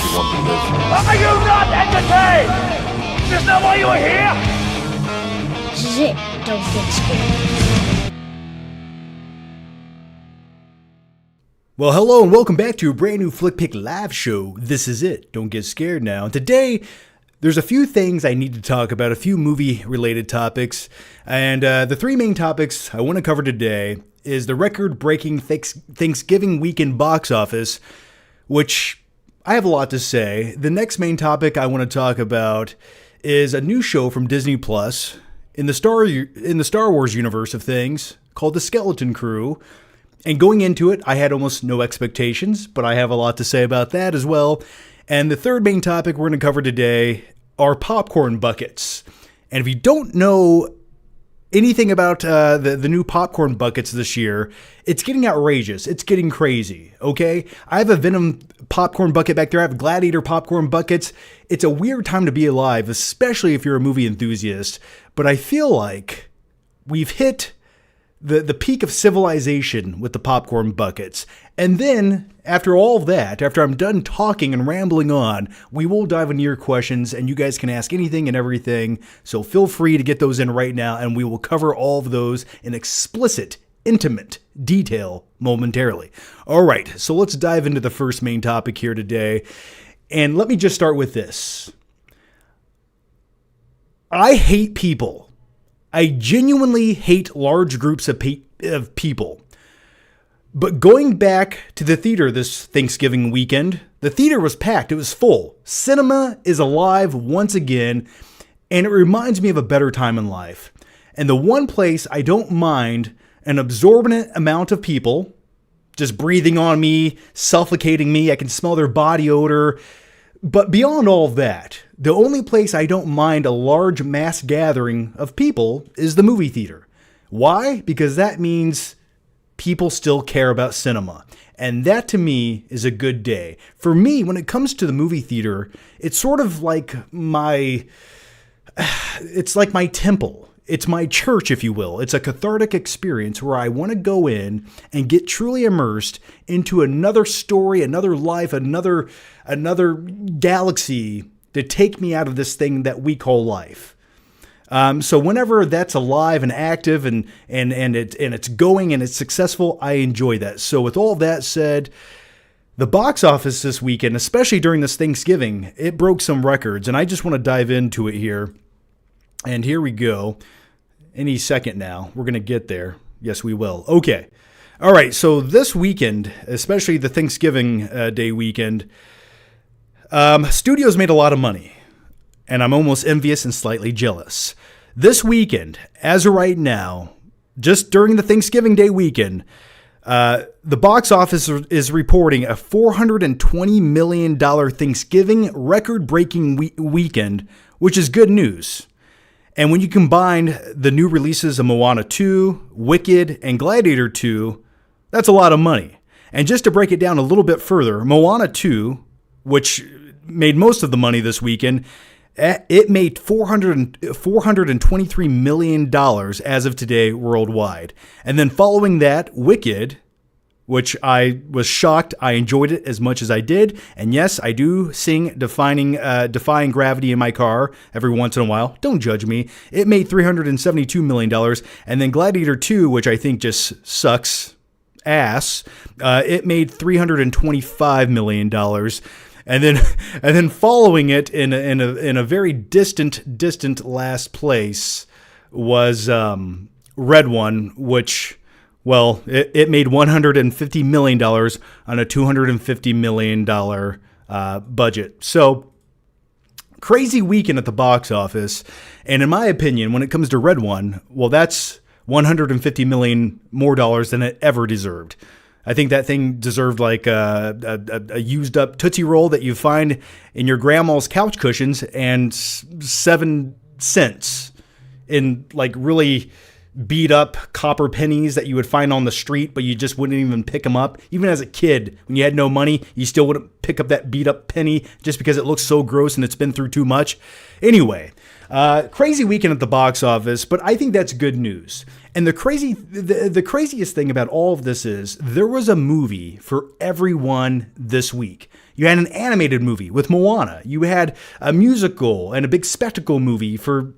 you want to listen. Are you not entertained? Is that why you are here? This is it. Don't get scared. Well, hello and welcome back to a brand new Flick Pick live show. This is it. Don't get scared now. And today, there's a few things I need to talk about, a few movie-related topics. And the three main topics I want to cover today is the record-breaking Thanksgiving weekend box office, which I have a lot to say. The next main topic I want to talk about is a new show from Disney Plus in the Star Wars universe of things called The Skeleton Crew. And going into it, I had almost no expectations, but I have a lot to say about that as well. And the third main topic we're going to cover today are popcorn buckets. And if you don't know anything about the new popcorn buckets this year, it's getting outrageous. It's getting crazy, okay? I have a Venom popcorn bucket back there. I have Gladiator popcorn buckets. It's a weird time to be alive, especially if you're a movie enthusiast. But I feel like we've hit the peak of civilization with the popcorn buckets. And then, after all of that, after I'm done talking and rambling on, we will dive into your questions, and you guys can ask anything and everything. So feel free to get those in right now, and we will cover all of those in explicit, intimate detail momentarily. All right, so let's dive into the first main topic here today. And let me just start with this. I hate people. I genuinely hate large groups of people. But going back to the theater this Thanksgiving weekend, the theater was packed. It was full. Cinema is alive once again, and it reminds me of a better time in life. And the one place I don't mind an absorbent amount of people just breathing on me, suffocating me. I can smell their body odor. But beyond all of that, the only place I don't mind a large mass gathering of people is the movie theater. Why? Because that means people still care about cinema. And that to me is a good day. For me, when it comes to the movie theater, it's sort of like my temple. It's my church, if you will. It's a cathartic experience where I want to go in and get truly immersed into another story, another life, another galaxy to take me out of this thing that we call life. So whenever that's alive and active and it's going and it's successful, I enjoy that. So with all that said, the box office this weekend, especially during this Thanksgiving, it broke some records, and I just want to dive into it here. And here we go. Any second now. We're going to get there. Yes, we will. Okay. All right. So this weekend, especially the Thanksgiving Day weekend, studios made a lot of money. And I'm almost envious and slightly jealous. This weekend, as of right now, just during the Thanksgiving Day weekend, the box office is reporting a $420 million Thanksgiving record-breaking weekend, which is good news. And when you combine the new releases of Moana 2, Wicked, and Gladiator 2, that's a lot of money. And just to break it down a little bit further, Moana 2, which made most of the money this weekend, it made $423 million as of today worldwide. And then following that, Wicked, which I was shocked. I enjoyed it as much as I did. And yes, I do sing Defying Gravity in my car every once in a while. Don't judge me. It made $372 million. And then Gladiator 2, which I think just sucks ass, it made $325 million. And then following it in a very distant last place was Red One, which, well, it made $150 million on a $250 million budget. So, crazy weekend at the box office. And in my opinion, when it comes to Red One, well, that's $150 million more dollars than it ever deserved. I think that thing deserved like a used up Tootsie Roll that you find in your grandma's couch cushions and 7 cents in like really beat up copper pennies that you would find on the street, but you just wouldn't even pick them up. Even as a kid, when you had no money, you still wouldn't pick up that beat up penny just because it looks so gross and it's been through too much. Anyway, crazy weekend at the box office, but I think that's good news. And the craziest thing about all of this is there was a movie for everyone this week. You had an animated movie with Moana. You had a musical and a big spectacle movie for,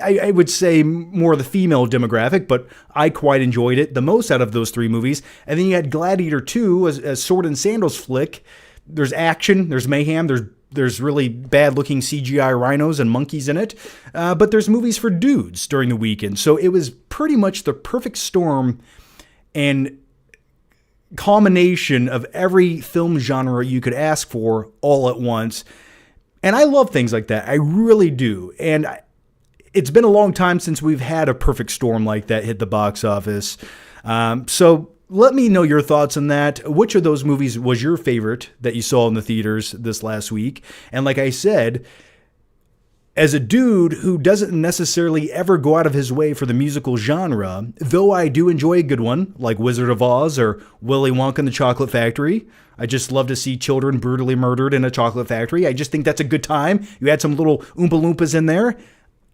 I would say, more of the female demographic, but I quite enjoyed it the most out of those three movies. And then you had Gladiator 2, a sword and sandals flick. There's action, there's mayhem, there's really bad-looking CGI rhinos and monkeys in it, but there's movies for dudes during the weekend. So it was pretty much the perfect storm and culmination of every film genre you could ask for all at once. And I love things like that. I really do. And it's been a long time since we've had a perfect storm like that hit the box office. So let me know your thoughts on that. Which of those movies was your favorite that you saw in the theaters this last week? And like I said, as a dude who doesn't necessarily ever go out of his way for the musical genre, though I do enjoy a good one, like Wizard of Oz or Willy Wonka and the Chocolate Factory. I just love to see children brutally murdered in a chocolate factory. I just think that's a good time. You had some little Oompa Loompas in there.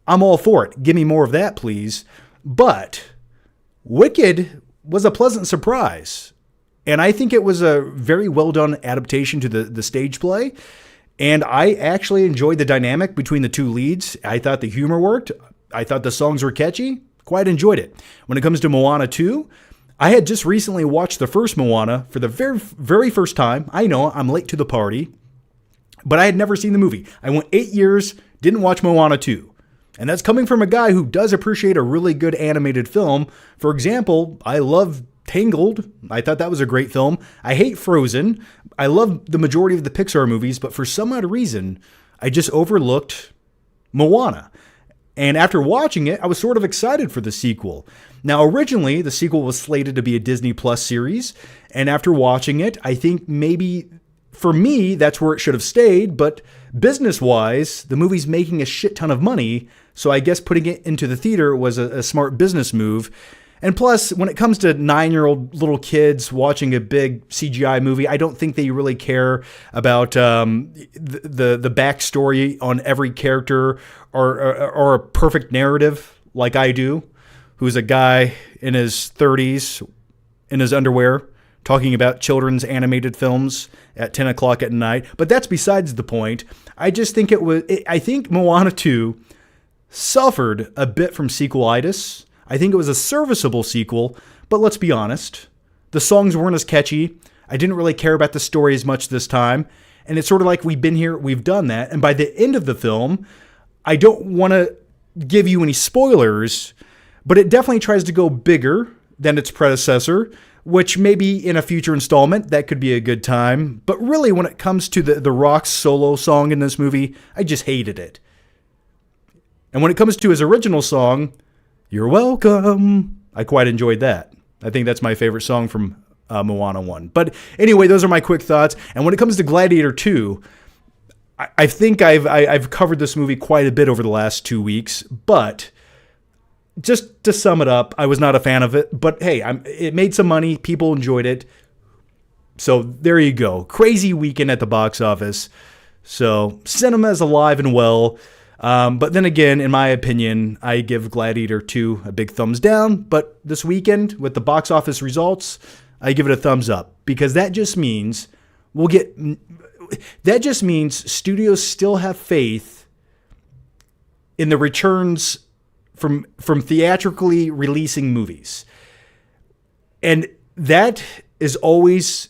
I'm all for it. Give me more of that, please. But Wicked was a pleasant surprise. And I think it was a very well done adaptation to the stage play. And I actually enjoyed the dynamic between the two leads. I thought the humor worked. I thought the songs were catchy. Quite enjoyed it. When it comes to Moana 2, I had just recently watched the first Moana for the very, very first time. I know I'm late to the party, but I had never seen the movie. I went 8 years, didn't watch Moana 2. And that's coming from a guy who does appreciate a really good animated film. For example, I love Tangled. I thought that was a great film. I hate Frozen. I love the majority of the Pixar movies, but for some odd reason, I just overlooked Moana. And after watching it, I was sort of excited for the sequel. Now, originally, the sequel was slated to be a Disney Plus series. And after watching it, I think maybe for me, that's where it should have stayed. But business-wise, the movie's making a shit ton of money. So I guess putting it into the theater was a smart business move. And plus, when it comes to 9-year-old little kids watching a big CGI movie, I don't think they really care about the backstory on every character or a perfect narrative like I do, who's a guy in his 30s in his underwear talking about children's animated films at 10 o'clock at night. But that's besides the point. I just think I think Moana 2 suffered a bit from sequelitis. I think it was a serviceable sequel, but let's be honest. The songs weren't as catchy. I didn't really care about the story as much this time. And it's sort of like we've been here, we've done that. And by the end of the film, I don't want to give you any spoilers, but it definitely tries to go bigger than its predecessor, which maybe in a future installment, that could be a good time. But really, when it comes to the Rock's solo song in this movie, I just hated it. And when it comes to his original song, You're Welcome, I quite enjoyed that. I think that's my favorite song from Moana 1. But anyway, those are my quick thoughts. And when it comes to Gladiator 2, I think I've covered this movie quite a bit over the last 2 weeks. But just to sum it up, I was not a fan of it. But hey, it made some money. People enjoyed it. So there you go. Crazy weekend at the box office. So cinema is alive and well. But then again, in my opinion, I give Gladiator 2 a big thumbs down. But this weekend, with the box office results, I give it a thumbs up. Because that just means studios still have faith in the returns from theatrically releasing movies. And that is always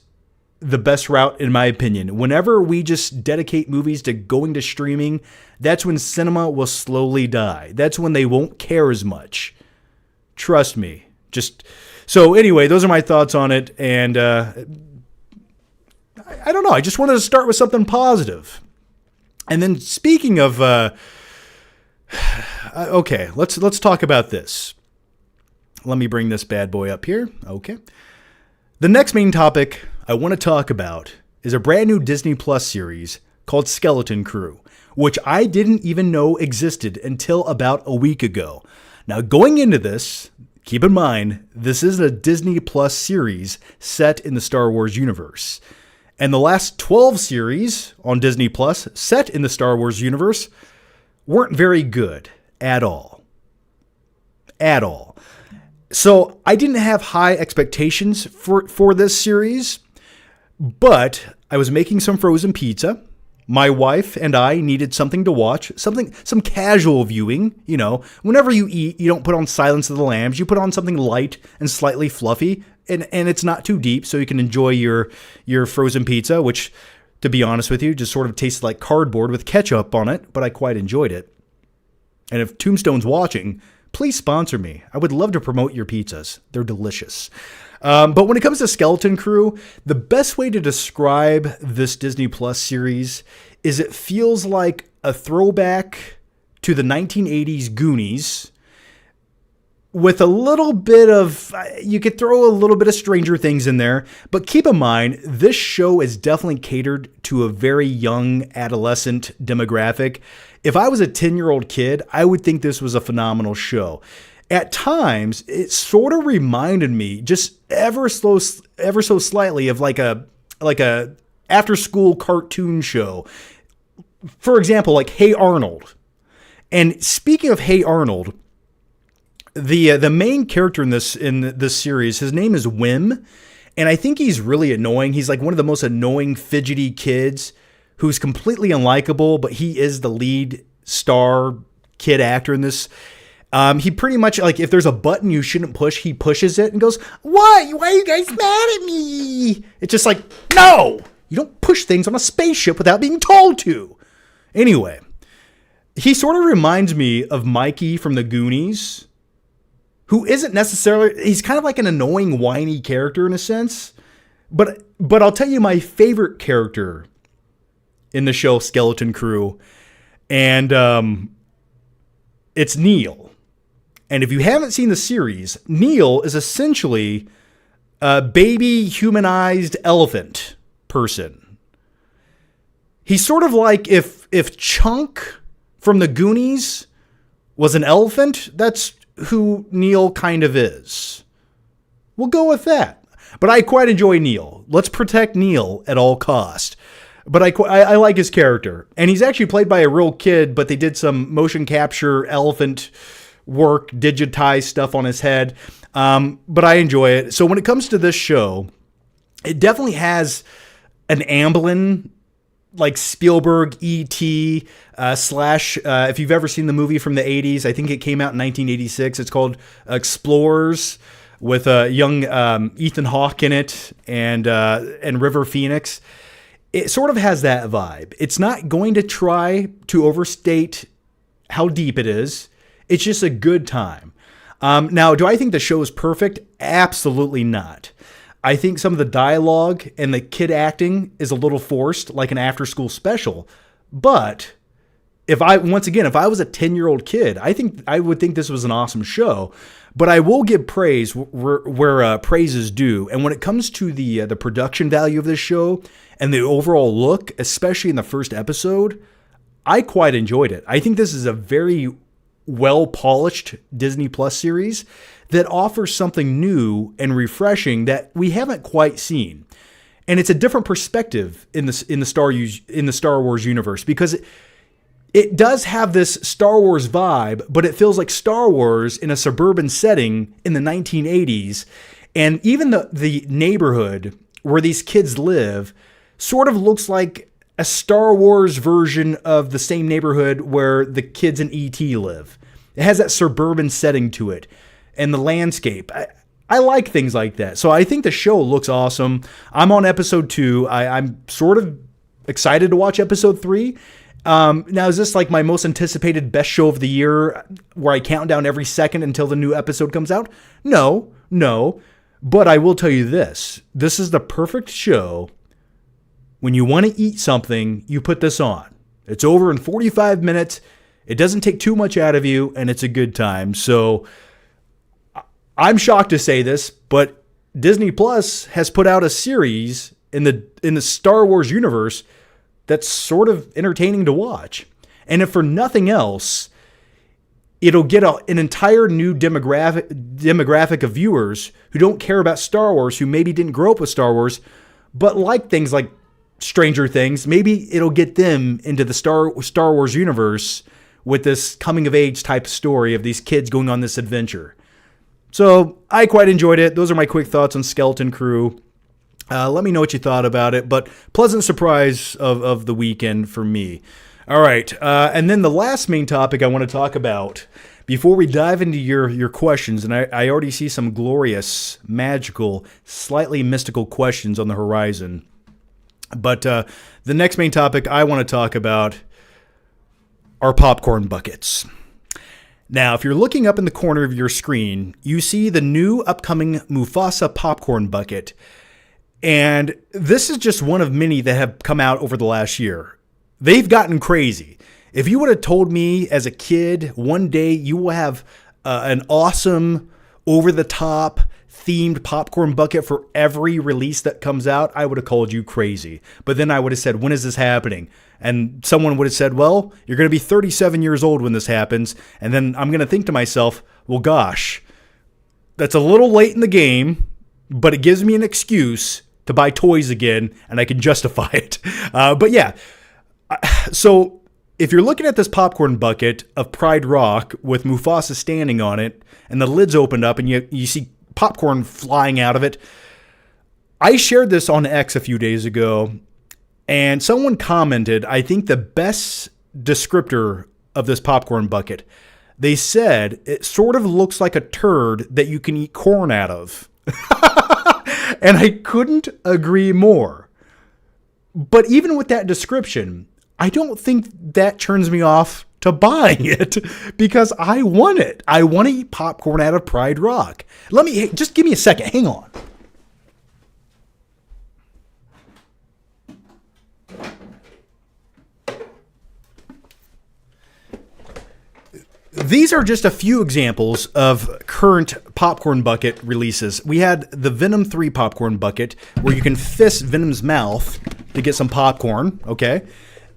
the best route, in my opinion. Whenever we just dedicate movies to going to streaming, that's when cinema will slowly die. That's when they won't care as much. Trust me. So anyway, those are my thoughts on it. And I don't know. I just wanted to start with something positive. And then speaking of, okay, let's talk about this. Let me bring this bad boy up here. Okay. The next main topic I want to talk about is a brand new Disney Plus series called Skeleton Crew, which I didn't even know existed until about a week ago. Now, going into this, keep in mind, this is a Disney Plus series set in the Star Wars universe. And the last 12 series on Disney Plus set in the Star Wars universe weren't very good at all. At all. So I didn't have high expectations for this series, but I was making some frozen pizza. My wife and I needed something to watch, some casual viewing. You know, whenever you eat, you don't put on Silence of the Lambs. You put on something light and slightly fluffy, and it's not too deep, so you can enjoy your frozen pizza, which, to be honest with you, just sort of tasted like cardboard with ketchup on it, but I quite enjoyed it. And if Tombstone's watching, please sponsor me. I would love to promote your pizzas. They're delicious. But when it comes to Skeleton Crew, the best way to describe this Disney Plus series is it feels like a throwback to the 1980s Goonies with a little bit of, you could throw a little bit of Stranger Things in there, but keep in mind, this show is definitely catered to a very young adolescent demographic. If I was a 10-year-old kid, I would think this was a phenomenal show. At times, it sort of reminded me, just ever so slightly, of like a after-school cartoon show. For example, like Hey Arnold. And speaking of Hey Arnold, the main character in this series, his name is Wim, and I think he's really annoying. He's like one of the most annoying, fidgety kids who's completely unlikable, but he is the lead star kid actor in this. He pretty much, like, if there's a button you shouldn't push, he pushes it and goes, "What? Why are you guys mad at me?" It's just like, no! You don't push things on a spaceship without being told to. Anyway, he sort of reminds me of Mikey from the Goonies, who isn't necessarily, he's kind of like an annoying, whiny character in a sense. But I'll tell you my favorite character in the show Skeleton Crew, and it's Neil. And if you haven't seen the series, Neil is essentially a baby humanized elephant person. He's sort of like if Chunk from the Goonies was an elephant, that's who Neil kind of is. We'll go with that. But I quite enjoy Neil. Let's protect Neil at all cost. But I like his character. And he's actually played by a real kid, but they did some motion capture elephant work, digitized stuff on his head. But I enjoy it. So when it comes to this show, it definitely has an Amblin, like Spielberg, E.T. slash, if you've ever seen the movie from the 80s, I think it came out in 1986. It's called Explorers, with young Ethan Hawke in it and River Phoenix. It sort of has that vibe. It's not going to try to overstate how deep it is. It's just a good time. Now, do I think the show is perfect? Absolutely not. I think some of the dialogue and the kid acting is a little forced, like an after-school special. But if I was a 10-year-old kid, I would think this was an awesome show. But I will give praise where praise is due. And when it comes to the production value of this show and the overall look, especially in the first episode, I quite enjoyed it. I think this is a very well-polished Disney Plus series that offers something new and refreshing that we haven't quite seen. And it's a different perspective in the Star Wars universe, because it does have this Star Wars vibe, but it feels like Star Wars in a suburban setting in the 1980s. And even the neighborhood where these kids live sort of looks like a Star Wars version of the same neighborhood where the kids in E.T. live. It has that suburban setting to it. And the landscape. I like things like that. So I think the show looks awesome. I'm on episode 2. I'm sort of excited to watch episode 3. Now, is this like my most anticipated best show of the year where I count down every second until the new episode comes out? No. But I will tell you this. This is the perfect show. When you want to eat something, you put this on. It's over in 45 minutes. It doesn't take too much out of you, and it's a good time. So I'm shocked to say this, but Disney Plus has put out a series in the Star Wars universe that's sort of entertaining to watch. And if for nothing else, it'll get an entire new demographic of viewers who don't care about Star Wars, who maybe didn't grow up with Star Wars, but like things like Stranger Things. Maybe it'll get them into the Star Wars universe with this coming of age type story of these kids going on this adventure. So I quite enjoyed it. Those are my quick thoughts on Skeleton Crew. Let me know what you thought about it, but pleasant surprise of the weekend for me. All right, and then the last main topic I want to talk about before we dive into your questions, and I already see some glorious, magical, slightly mystical questions on the horizon. But the next main topic I want to talk about are popcorn buckets. Now, if you're looking up in the corner of your screen, you see the new upcoming Mufasa popcorn bucket. And this is just one of many that have come out over the last year. They've gotten crazy. If you would have told me as a kid, one day you will have an awesome, over-the-top, themed popcorn bucket for every release that comes out, I would have called you crazy. But then I would have said, when is this happening? And someone would have said, well, you're going to be 37 years old when this happens. And then I'm going to think to myself, well, gosh, that's a little late in the game, but it gives me an excuse to buy toys again, and I can justify it. But yeah, so if you're looking at this popcorn bucket of Pride Rock with Mufasa standing on it, and the lid's opened up, and you see popcorn flying out of it, I shared this on X a few days ago, and someone commented, I think the best descriptor of this popcorn bucket, they said it sort of looks like a turd that you can eat corn out of. And I couldn't agree more. But even with that description, I don't think that turns me off to buying it because I want it. I want to eat popcorn out of Pride Rock. Just give me a second. Hang on. These are just a few examples of current popcorn bucket releases. We had the Venom 3 popcorn bucket where you can fist Venom's mouth to get some popcorn, okay?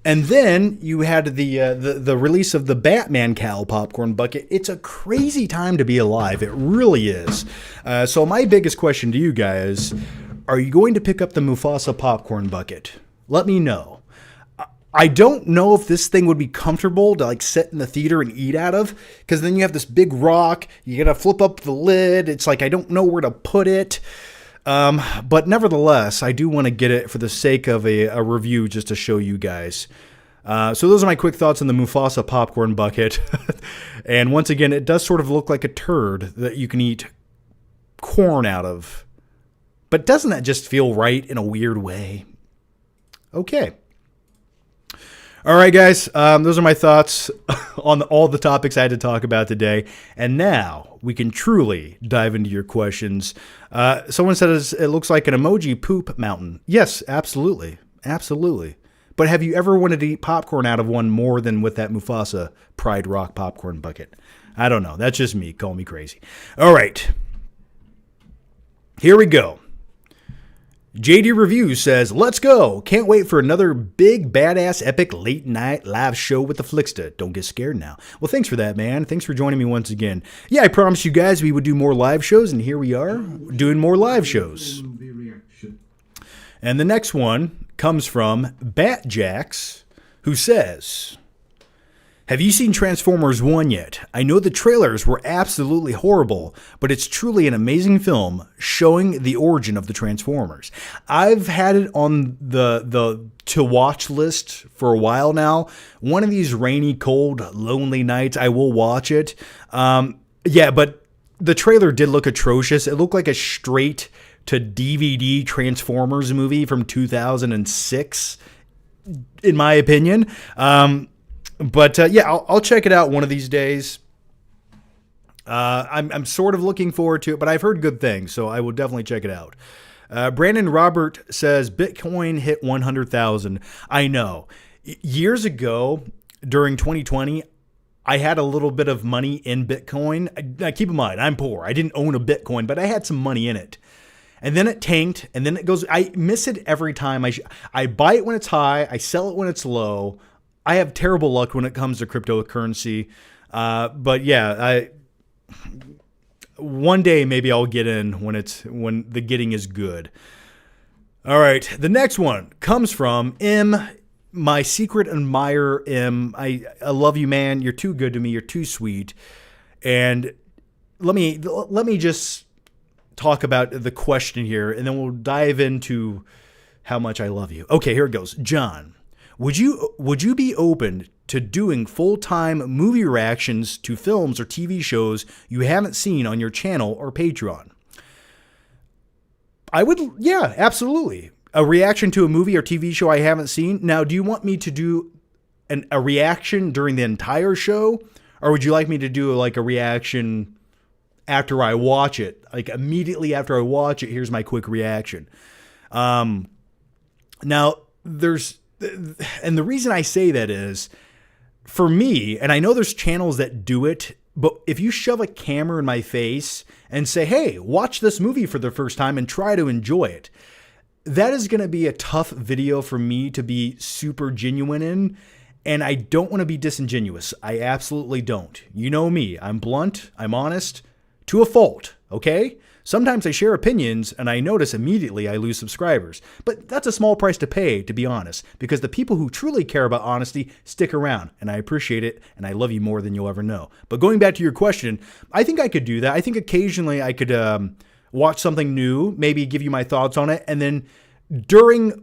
And then you had the release of the Batman cowl popcorn bucket. It's a crazy time to be alive. It really is. So my biggest question to you guys, are you going to pick up the Mufasa popcorn bucket? Let me know. I don't know if this thing would be comfortable to like sit in the theater and eat out of, because then you have this big rock. You got to flip up the lid. It's like I don't know where to put it. But nevertheless, I do want to get it for the sake of a review just to show you guys. So those are my quick thoughts on the Mufasa popcorn bucket. And once again, it does sort of look like a turd that you can eat corn out of. But doesn't that just feel right in a weird way? Okay. All right, guys, those are my thoughts on all the topics I had to talk about today. And now we can truly dive into your questions. Someone says it looks like an emoji poop mountain. Yes, absolutely. Absolutely. But have you ever wanted to eat popcorn out of one more than with that Mufasa Pride Rock popcorn bucket? I don't know. That's just me. Call me crazy. All right. Here we go. JD Reviews says, let's go. Can't wait for another big, badass, epic late night live show with the Flicksta. Don't get scared now. Well, thanks for that, man. Thanks for joining me once again. Yeah, I promised you guys we would do more live shows, and here we are doing more live shows. And the next one comes from Batjax, who says, have you seen Transformers 1 yet? I know the trailers were absolutely horrible, but it's truly an amazing film showing the origin of the Transformers. I've had it on the to-watch list for a while now. One of these rainy, cold, lonely nights, I will watch it. Yeah, but the trailer did look atrocious. It looked like a straight-to-DVD Transformers movie from 2006, in my opinion. But yeah, I'll check it out one of these days. I'm sort of looking forward to it, but I've heard good things, so I will definitely check it out. Brandon Robert says Bitcoin hit 100,000. I know. Years ago, during 2020, I had a little bit of money in Bitcoin. Keep in mind, I'm poor. I didn't own a Bitcoin, but I had some money in it. And then it tanked, and then it goes. I miss it every time. I buy it when it's high. I sell it when it's low. I have terrible luck when it comes to cryptocurrency. But yeah, one day maybe I'll get in when the getting is good. All right. The next one comes from M, my secret admirer, M. I love you, man. You're too good to me. You're too sweet. And let me just talk about the question here, and then we'll dive into how much I love you. Okay, here it goes. John, would you be open to doing full-time movie reactions to films or TV shows you haven't seen on your channel or Patreon? I would, yeah, absolutely. A reaction to a movie or TV show I haven't seen. Now, do you want me to do a reaction during the entire show, or would you like me to do like a reaction after I watch it? Like immediately after I watch it, here's my quick reaction. Now, and the reason I say that is, for me, and I know there's channels that do it, but if you shove a camera in my face and say, hey, watch this movie for the first time and try to enjoy it, that is going to be a tough video for me to be super genuine in. And I don't want to be disingenuous. I absolutely don't. You know me. I'm blunt. I'm honest to a fault. Okay? Sometimes I share opinions and I notice immediately I lose subscribers. But that's a small price to pay, to be honest, because the people who truly care about honesty stick around, and I appreciate it, and I love you more than you'll ever know. But going back to your question, I think I could do that. I think occasionally I could watch something new, maybe give you my thoughts on it, and then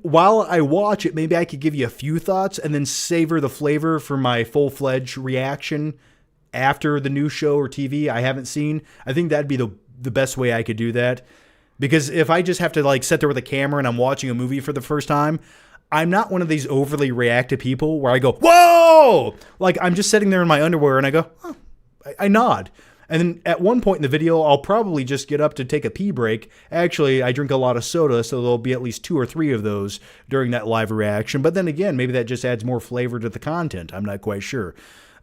while I watch it, maybe I could give you a few thoughts and then savor the flavor for my full-fledged reaction after the new show or TV I haven't seen. I think that'd be the best way I could do that. Because if I just have to like sit there with a camera and I'm watching a movie for the first time, I'm not one of these overly reactive people where I go, whoa! Like I'm just sitting there in my underwear and I go, oh. I nod. And then at one point in the video, I'll probably just get up to take a pee break. Actually, I drink a lot of soda, so there'll be at least 2 or 3 of those during that live reaction. But then again, maybe that just adds more flavor to the content. I'm not quite sure.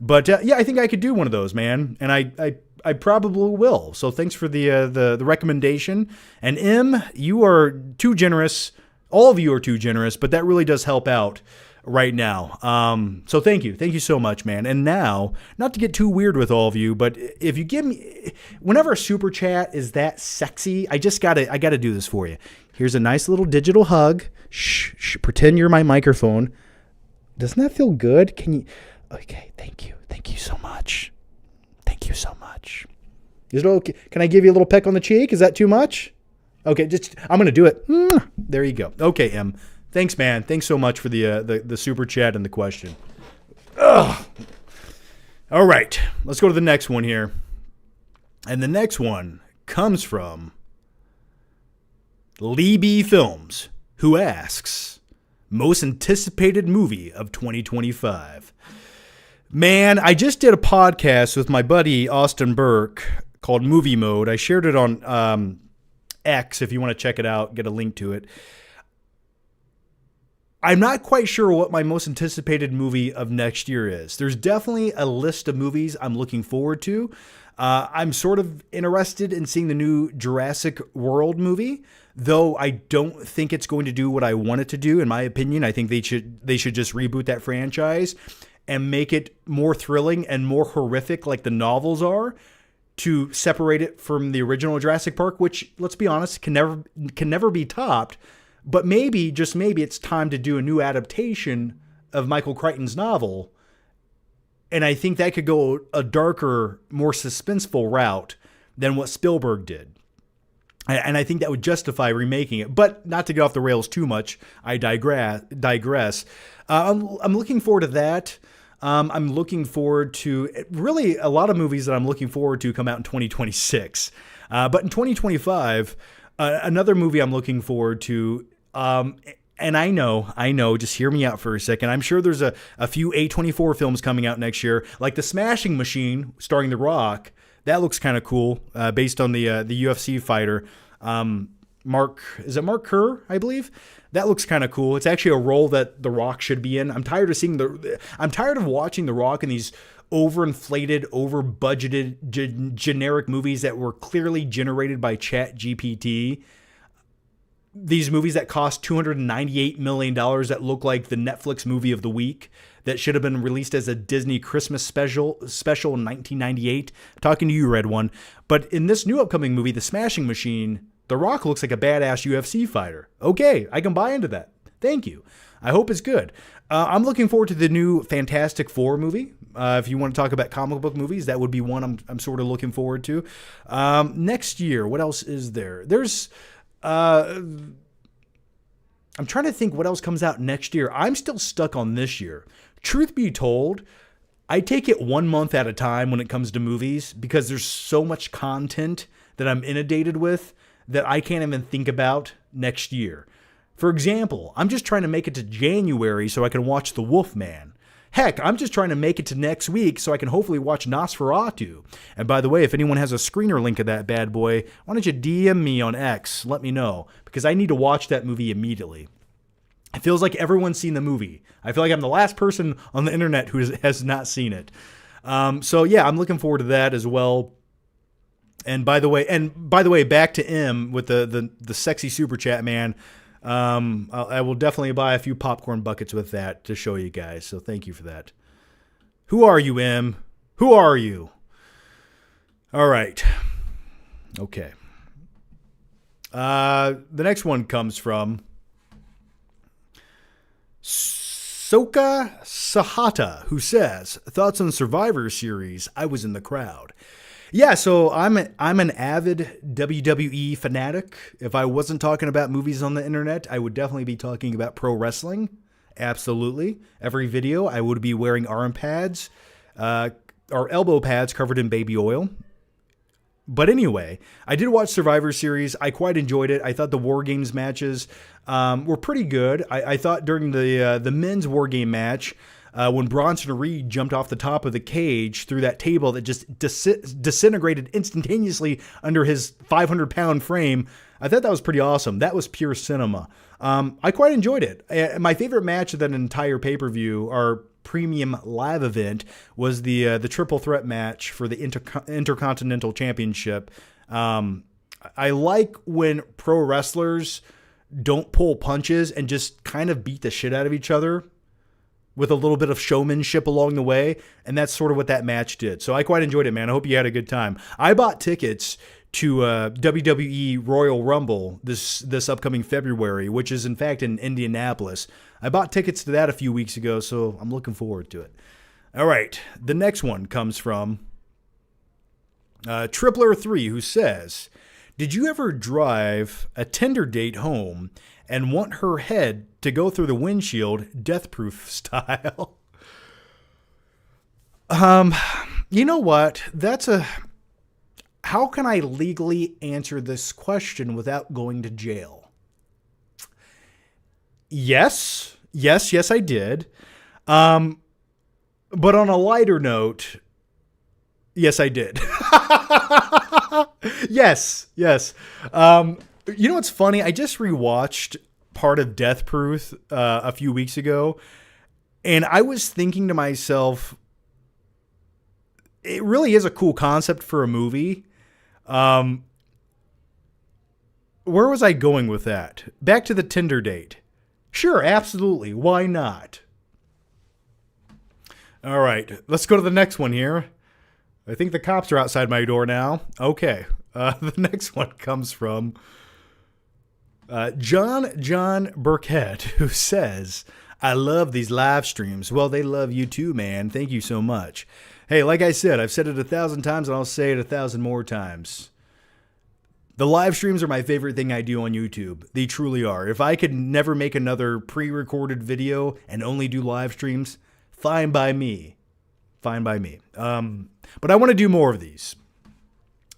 But yeah, I think I could do one of those, man. And I probably will. So thanks for the recommendation. And M, you are too generous. All of you are too generous, but that really does help out right now. So thank you. Thank you so much, man. And now, not to get too weird with all of you, but if you give me, whenever a super chat is that sexy, I gotta do this for you. Here's a nice little digital hug. Shh, pretend you're my microphone. Doesn't that feel good? Can you? Okay, thank you. Thank you so much. Thank you so much. Is it okay? Can I give you a little peck on the cheek? Is that too much? Okay, I'm gonna do it. There you go. Okay, M. Thanks, man. Thanks so much for the super chat and the question. Ugh. All right, let's go to the next one here. And the next one comes from Lee B. Films, who asks, most anticipated movie of 2025. Man, I just did a podcast with my buddy Austin Burke called Movie Mode. I shared it on X if you want to check it out, get a link to it. I'm not quite sure what my most anticipated movie of next year is. There's definitely a list of movies I'm looking forward to. I'm sort of interested in seeing the new Jurassic World movie, though I don't think it's going to do what I want it to do. In my opinion, I think they should just reboot that franchise and make it more thrilling and more horrific like the novels are, to separate it from the original Jurassic Park, which, let's be honest, can never be topped. But maybe, just maybe, it's time to do a new adaptation of Michael Crichton's novel. And I think that could go a darker, more suspenseful route than what Spielberg did. And I think that would justify remaking it. But not to get off the rails too much, I digress. I'm looking forward to that. I'm looking forward to really a lot of movies that I'm looking forward to come out in 2026. But in 2025, another movie I'm looking forward to, and I know, just hear me out for a second. I'm sure there's a few A24 films coming out next year, like The Smashing Machine, starring The Rock. That looks kind of cool, based on the UFC fighter. Mark Kerr, I believe? That looks kind of cool. It's actually a role that The Rock should be in. I'm tired of watching The Rock in these overinflated, over-budgeted, generic movies that were clearly generated by ChatGPT. These movies that cost $298 million that look like the Netflix movie of the week that should have been released as a Disney Christmas special in 1998. I'm talking to you, Red One. But in this new upcoming movie, The Smashing Machine, The Rock looks like a badass UFC fighter. Okay, I can buy into that. Thank you. I hope it's good. I'm looking forward to the new Fantastic Four movie. If you want to talk about comic book movies, that would be one I'm sort of looking forward to. Next year, what else is there? I'm trying to think what else comes out next year. I'm still stuck on this year. Truth be told, I take it 1 month at a time when it comes to movies because there's so much content that I'm inundated with that I can't even think about next year. For example, I'm just trying to make it to January so I can watch The Wolfman. Heck, I'm just trying to make it to next week so I can hopefully watch Nosferatu. And by the way, if anyone has a screener link of that bad boy, why don't you DM me on X? Let me know, because I need to watch that movie immediately. It feels like everyone's seen the movie. I feel like I'm the last person on the internet who has not seen it. So yeah, I'm looking forward to that as well. And by the way, back to M with the sexy super chat, man. I will definitely buy a few popcorn buckets with that to show you guys. So thank you for that. Who are you, M? Who are you? All right. Okay. The next one comes from Soka Sahata, who says, thoughts on Survivor Series? I was in the crowd. Yeah, so I'm an avid WWE fanatic. If I wasn't talking about movies on the internet, I would definitely be talking about pro wrestling. Absolutely. Every video, I would be wearing arm pads or elbow pads covered in baby oil. But anyway, I did watch Survivor Series. I quite enjoyed it. I thought the War Games matches were pretty good. I thought during the men's War Game match, when Bronson Reed jumped off the top of the cage through that table that just disintegrated instantaneously under his 500-pound frame, I thought that was pretty awesome. That was pure cinema. I quite enjoyed it. My favorite match of that entire pay-per-view, our premium live event, was the triple threat match for the Intercontinental Championship. I like when pro wrestlers don't pull punches and just kind of beat the shit out of each other with a little bit of showmanship along the way. And that's sort of what that match did. So I quite enjoyed it, man. I hope you had a good time. I bought tickets to WWE Royal Rumble this upcoming February, which is in fact in Indianapolis. I bought tickets to that a few weeks ago, so I'm looking forward to it. All right. The next one comes from Tripler3, who says, did you ever drive a Tinder date home and want her head to go through the windshield, Death Proof style? You know what? How can I legally answer this question without going to jail? Yes, I did. But on a lighter note, yes, I did. Yes. You know what's funny? I just rewatched part of Death Proof a few weeks ago, and I was thinking to myself, it really is a cool concept for a movie. Where was I going with that? Back to the Tinder date. Sure, absolutely. Why not? All right, let's go to the next one here. I think the cops are outside my door now. Okay. The next one comes from John Burkett, who says, I love these live streams. Well, they love you too, man. Thank you so much. Hey, like I said, I've said it 1,000 times and I'll say it 1,000 more times. The live streams are my favorite thing I do on YouTube. They truly are. If I could never make another pre-recorded video and only do live streams, fine by me. Fine by me. But I want to do more of these.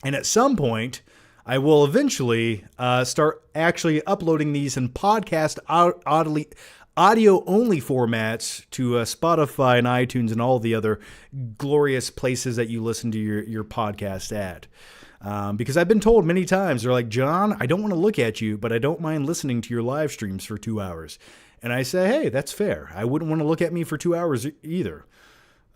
And at some point, I will eventually start actually uploading these in podcast audio-only formats to Spotify and iTunes and all the other glorious places that you listen to your podcast at. Because I've been told many times, they're like, John, I don't want to look at you, but I don't mind listening to your live streams for 2 hours. And I say, hey, that's fair. I wouldn't want to look at me for 2 hours either.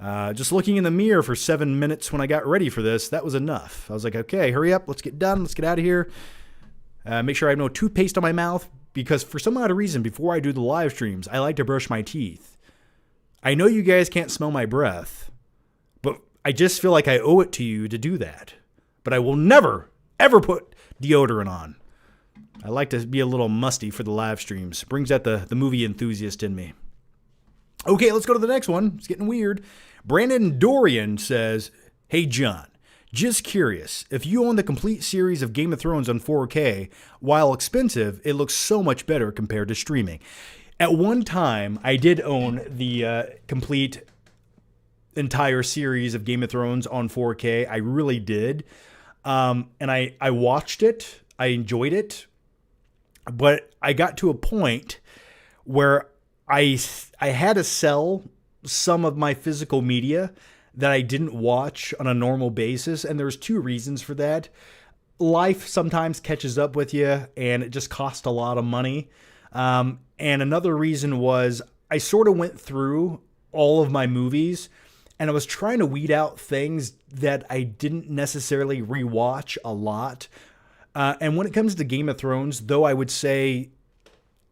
Just looking in the mirror for 7 minutes when I got ready for this, that was enough. I was like, okay, hurry up. Let's get done. Let's get out of here. Make sure I have no toothpaste on my mouth, because for some odd reason, before I do the live streams, I like to brush my teeth. I know you guys can't smell my breath, but I just feel like I owe it to you to do that. But I will never, ever put deodorant on. I like to be a little musty for the live streams. Brings out the movie enthusiast in me. Okay, let's go to the next one. It's getting weird. Brandon Dorian says, "Hey, John, just curious, if you own the complete series of Game of Thrones on 4K, while expensive, it looks so much better compared to streaming." At one time, I did own the complete entire series of Game of Thrones on 4K. I really did. And I watched it. I enjoyed it. But I got to a point where I had to sell some of my physical media that I didn't watch on a normal basis. And there's two reasons for that. Life sometimes catches up with you and it just costs a lot of money. And another reason was I sort of went through all of my movies and I was trying to weed out things that I didn't necessarily rewatch a lot. And when it comes to Game of Thrones, though, I would say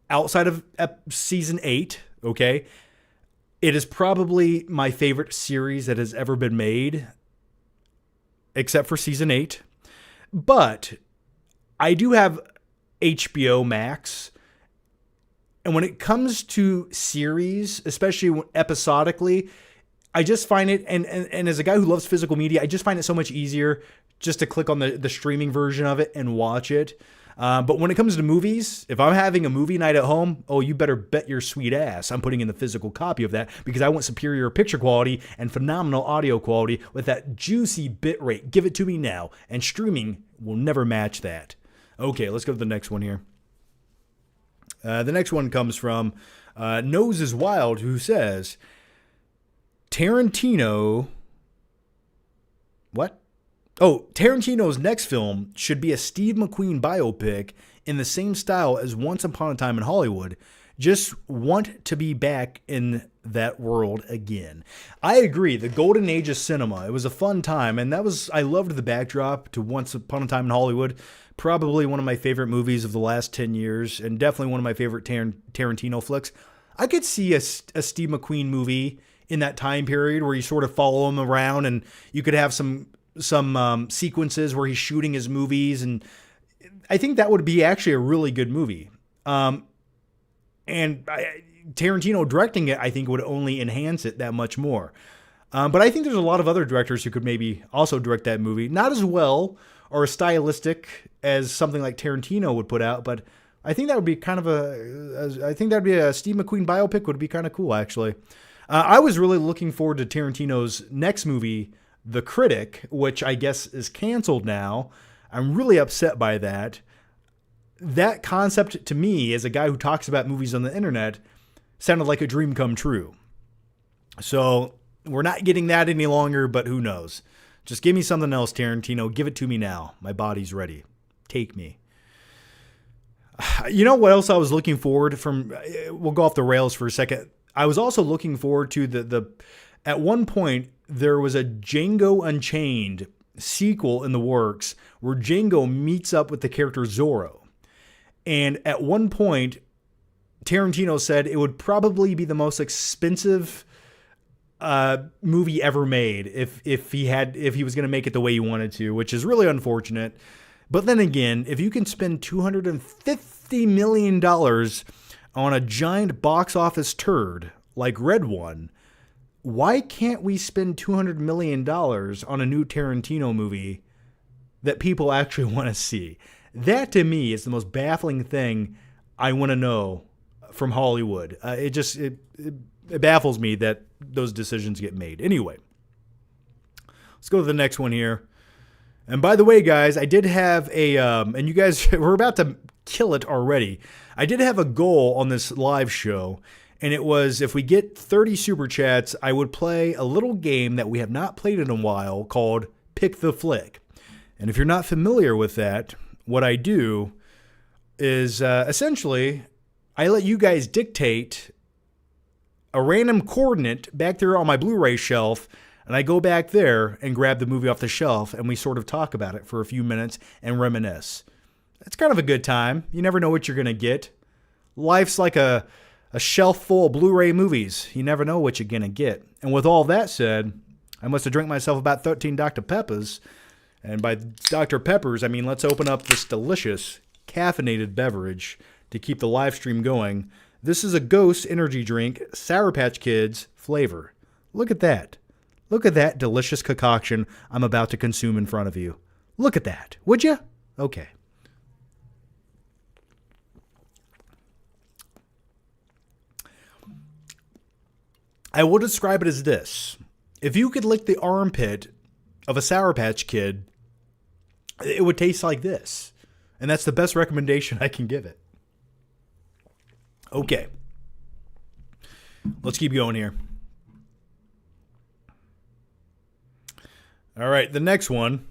outside of season 8, okay, it is probably my favorite series that has ever been made, except for season 8. But I do have HBO Max. And when it comes to series, especially episodically, I just find it, and as a guy who loves physical media, I just find it so much easier just to click on the streaming version of it and watch it. But when it comes to movies, if I'm having a movie night at home, oh, you better bet your sweet ass I'm putting in the physical copy of that because I want superior picture quality and phenomenal audio quality with that juicy bit rate. Give it to me now. And streaming will never match that. Okay, let's go to the next one here. The next one comes from Nose is Wild, who says, Tarantino... What? Oh, Tarantino's next film should be a Steve McQueen biopic in the same style as Once Upon a Time in Hollywood. Just want to be back in that world again. I agree. The golden age of cinema. It was a fun time, and I loved the backdrop to Once Upon a Time in Hollywood. Probably one of my favorite movies of the last 10 years, and definitely one of my favorite Tarantino flicks. I could see a Steve McQueen movie in that time period where you sort of follow him around, and you could have some sequences where he's shooting his movies, and I think that would be actually a really good movie. Tarantino directing it, I think, would only enhance it that much more. But I think there's a lot of other directors who could maybe also direct that movie. Not as well or as stylistic as something like Tarantino would put out, but I think that would be kind of a Steve McQueen biopic would be kind of cool, actually. I was really looking forward to Tarantino's next movie, The Critic, which I guess is canceled now. I'm really upset by that. That concept to me, as a guy who talks about movies on the internet, sounded like a dream come true. So we're not getting that any longer, but who knows? Just give me something else, Tarantino. Give it to me now. My body's ready. Take me. You know what else I was looking forward from? We'll go off the rails for a second. I was also looking forward to the at one point, there was a Django Unchained sequel in the works where Django meets up with the character Zorro. And at one point, Tarantino said it would probably be the most expensive movie ever made if he was going to make it the way he wanted to, which is really unfortunate. But then again, if you can spend $250 million on a giant box office turd like Red One, why can't we spend $200 million on a new Tarantino movie that people actually want to see? That, to me, is the most baffling thing I want to know from Hollywood. It baffles me that those decisions get made. Anyway, let's go to the next one here. And by the way, guys, I did have and you guys were about to kill it already. I did have a goal on this live show, and it was if we get 30 super chats, I would play a little game that we have not played in a while called Pick the Flick. And if you're not familiar with that, what I do is essentially I let you guys dictate a random coordinate back there on my Blu-ray shelf, and I go back there and grab the movie off the shelf, and we sort of talk about it for a few minutes and reminisce. It's kind of a good time. You never know what you're going to get. Life's like a shelf full of Blu-ray movies. You never know what you're going to get. And with all that said, I must have drank myself about 13 Dr. Peppers. And by Dr. Peppers, I mean let's open up this delicious caffeinated beverage to keep the live stream going. This is a Ghost energy drink, Sour Patch Kids flavor. Look at that. Look at that delicious concoction I'm about to consume in front of you. Look at that. Would you? Okay. I will describe it as this. If you could lick the armpit of a Sour Patch Kid, it would taste like this. And that's the best recommendation I can give it. Okay. Let's keep going here. All right, the next one.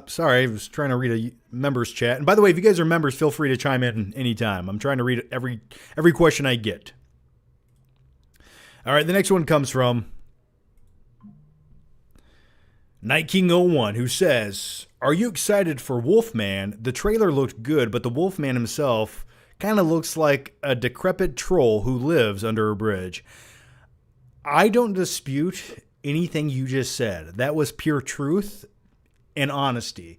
Sorry, I was trying to read a members chat. And by the way, if you guys are members, feel free to chime in anytime. I'm trying to read every question I get. All right, the next one comes from Night King 01, who says, "Are you excited for Wolfman? The trailer looked good, but the Wolfman himself kind of looks like a decrepit troll who lives under a bridge." I don't dispute anything you just said. That was pure truth and honesty.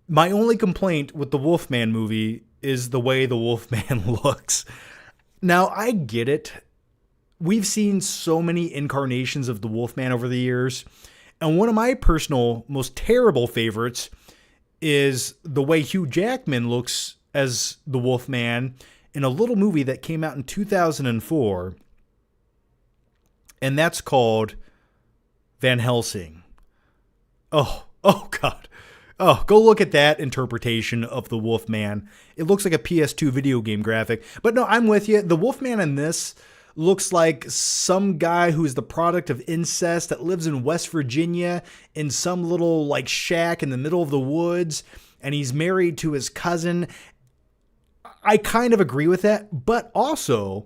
My only complaint with the Wolfman movie is the way the Wolfman looks. Now, I get it. We've seen so many incarnations of the Wolfman over the years. And one of my personal most terrible favorites is the way Hugh Jackman looks as the Wolfman in a little movie that came out in 2004. And that's called Van Helsing. Oh God. Oh, go look at that interpretation of the Wolfman. It looks like a PS2 video game graphic. But no, I'm with you. The Wolfman in this looks like some guy who's the product of incest that lives in West Virginia in some little like shack in the middle of the woods, and he's married to his cousin. I kind of agree with that, but also,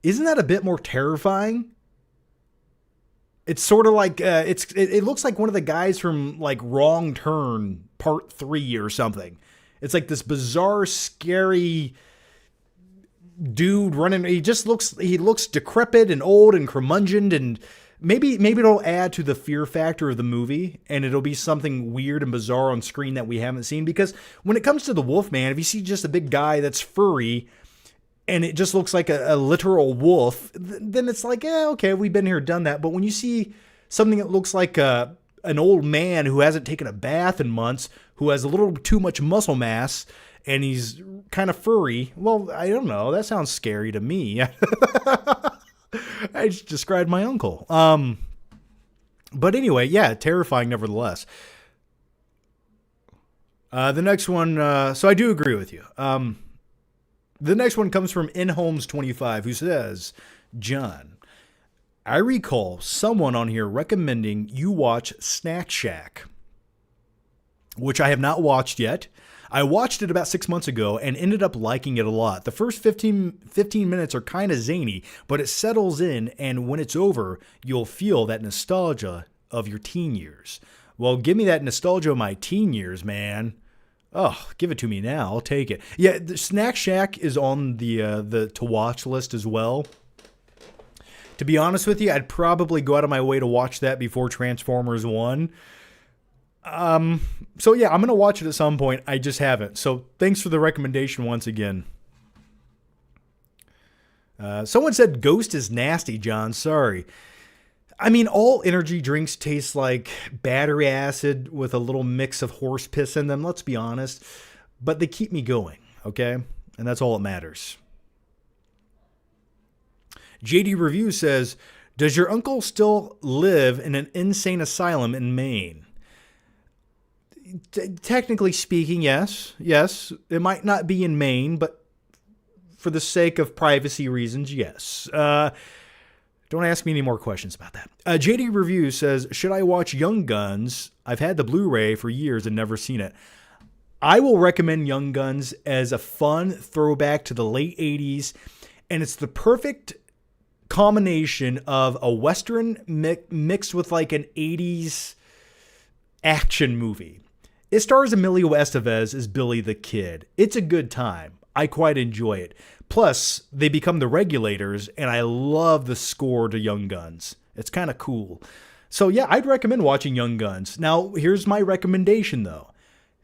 isn't that a bit more terrifying? It's sort of like it looks like one of the guys from like Wrong Turn Part 3 or something. It's like this bizarre, scary dude running. He looks decrepit and old and curmudgeoned, and maybe it'll add to the fear factor of the movie, and it'll be something weird and bizarre on screen that we haven't seen. Because when it comes to the Wolfman, if you see just a big guy that's furry and it just looks like a literal wolf, then it's like, yeah, okay, we've been here, done that. But when you see something that looks like an old man who hasn't taken a bath in months, who has a little too much muscle mass, and he's kind of furry, well, I don't know. That sounds scary to me. I just described my uncle. But anyway, yeah, terrifying nevertheless. The next one, so I do agree with you. The next one comes from InHomes25, who says, "John, I recall someone on here recommending you watch Snack Shack, which I have not watched yet. I watched it about 6 months ago and ended up liking it a lot. The first 15 minutes are kind of zany, but it settles in, and when it's over, you'll feel that nostalgia of your teen years." Well, give me that nostalgia of my teen years, man. Oh, give it to me now. I'll take it. Yeah, the Snack Shack is on the to watch list as well. To be honest with you, I'd probably go out of my way to watch that before Transformers 1. So yeah, I'm going to watch it at some point. I just haven't. So thanks for the recommendation once again. Someone said Ghost is nasty, John. Sorry. I mean, all energy drinks taste like battery acid with a little mix of horse piss in them, let's be honest. But they keep me going, okay? And that's all that matters. JD Review says, "Does your uncle still live in an insane asylum in Maine?" Technically speaking, yes. Yes, it might not be in Maine, but for the sake of privacy reasons, yes. Don't ask me any more questions about that. JD Review says, "Should I watch Young Guns? I've had the Blu-ray for years and never seen it." I will recommend Young Guns as a fun throwback to the late 80s, and it's the perfect combination of a Western mixed with like an 80s action movie. It stars Emilio Estevez as Billy the Kid. It's a good time. I quite enjoy it. Plus, they become the Regulators, and I love the score to Young Guns. It's kind of cool. So yeah, I'd recommend watching Young Guns. Now, here's my recommendation, though.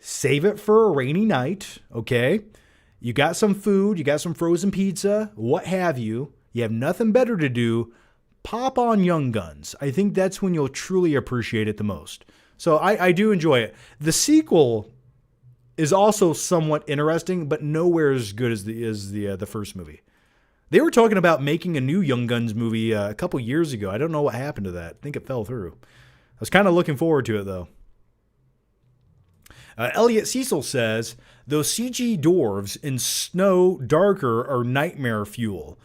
Save it for a rainy night, okay? You got some food, you got some frozen pizza, what have you. You have nothing better to do. Pop on Young Guns. I think that's when you'll truly appreciate it the most. So I do enjoy it. The sequel is also somewhat interesting, but nowhere as good as the first movie. They were talking about making a new Young Guns movie a couple years ago. I don't know what happened to that. I think it fell through. I was kind of looking forward to it, though. Elliot Cecil says, those CG dwarves in Snow Darker are nightmare fuel.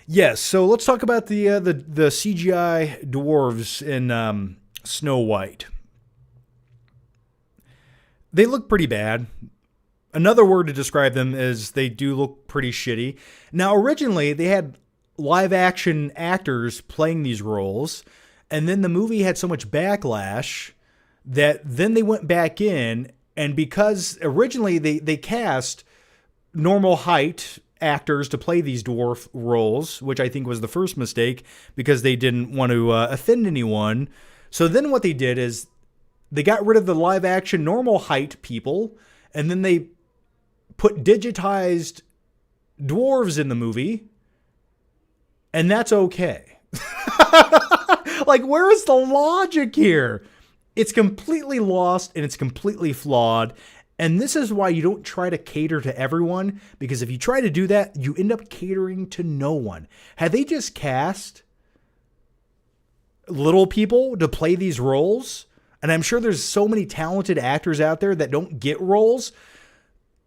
Yes, so let's talk about the CGI dwarves in Snow White. They look pretty bad. Another word to describe them is they do look pretty shitty. Now, originally, they had live-action actors playing these roles, and then the movie had so much backlash that then they went back in, and because originally they cast normal height actors to play these dwarf roles, which I think was the first mistake because they didn't want to offend anyone. So then what they did is they got rid of the live-action normal height people, and then they put digitized dwarves in the movie, and that's okay. Like, where is the logic here? It's completely lost, and it's completely flawed, and this is why you don't try to cater to everyone, because if you try to do that, you end up catering to no one. Had they just cast little people to play these roles, and I'm sure there's so many talented actors out there that don't get roles,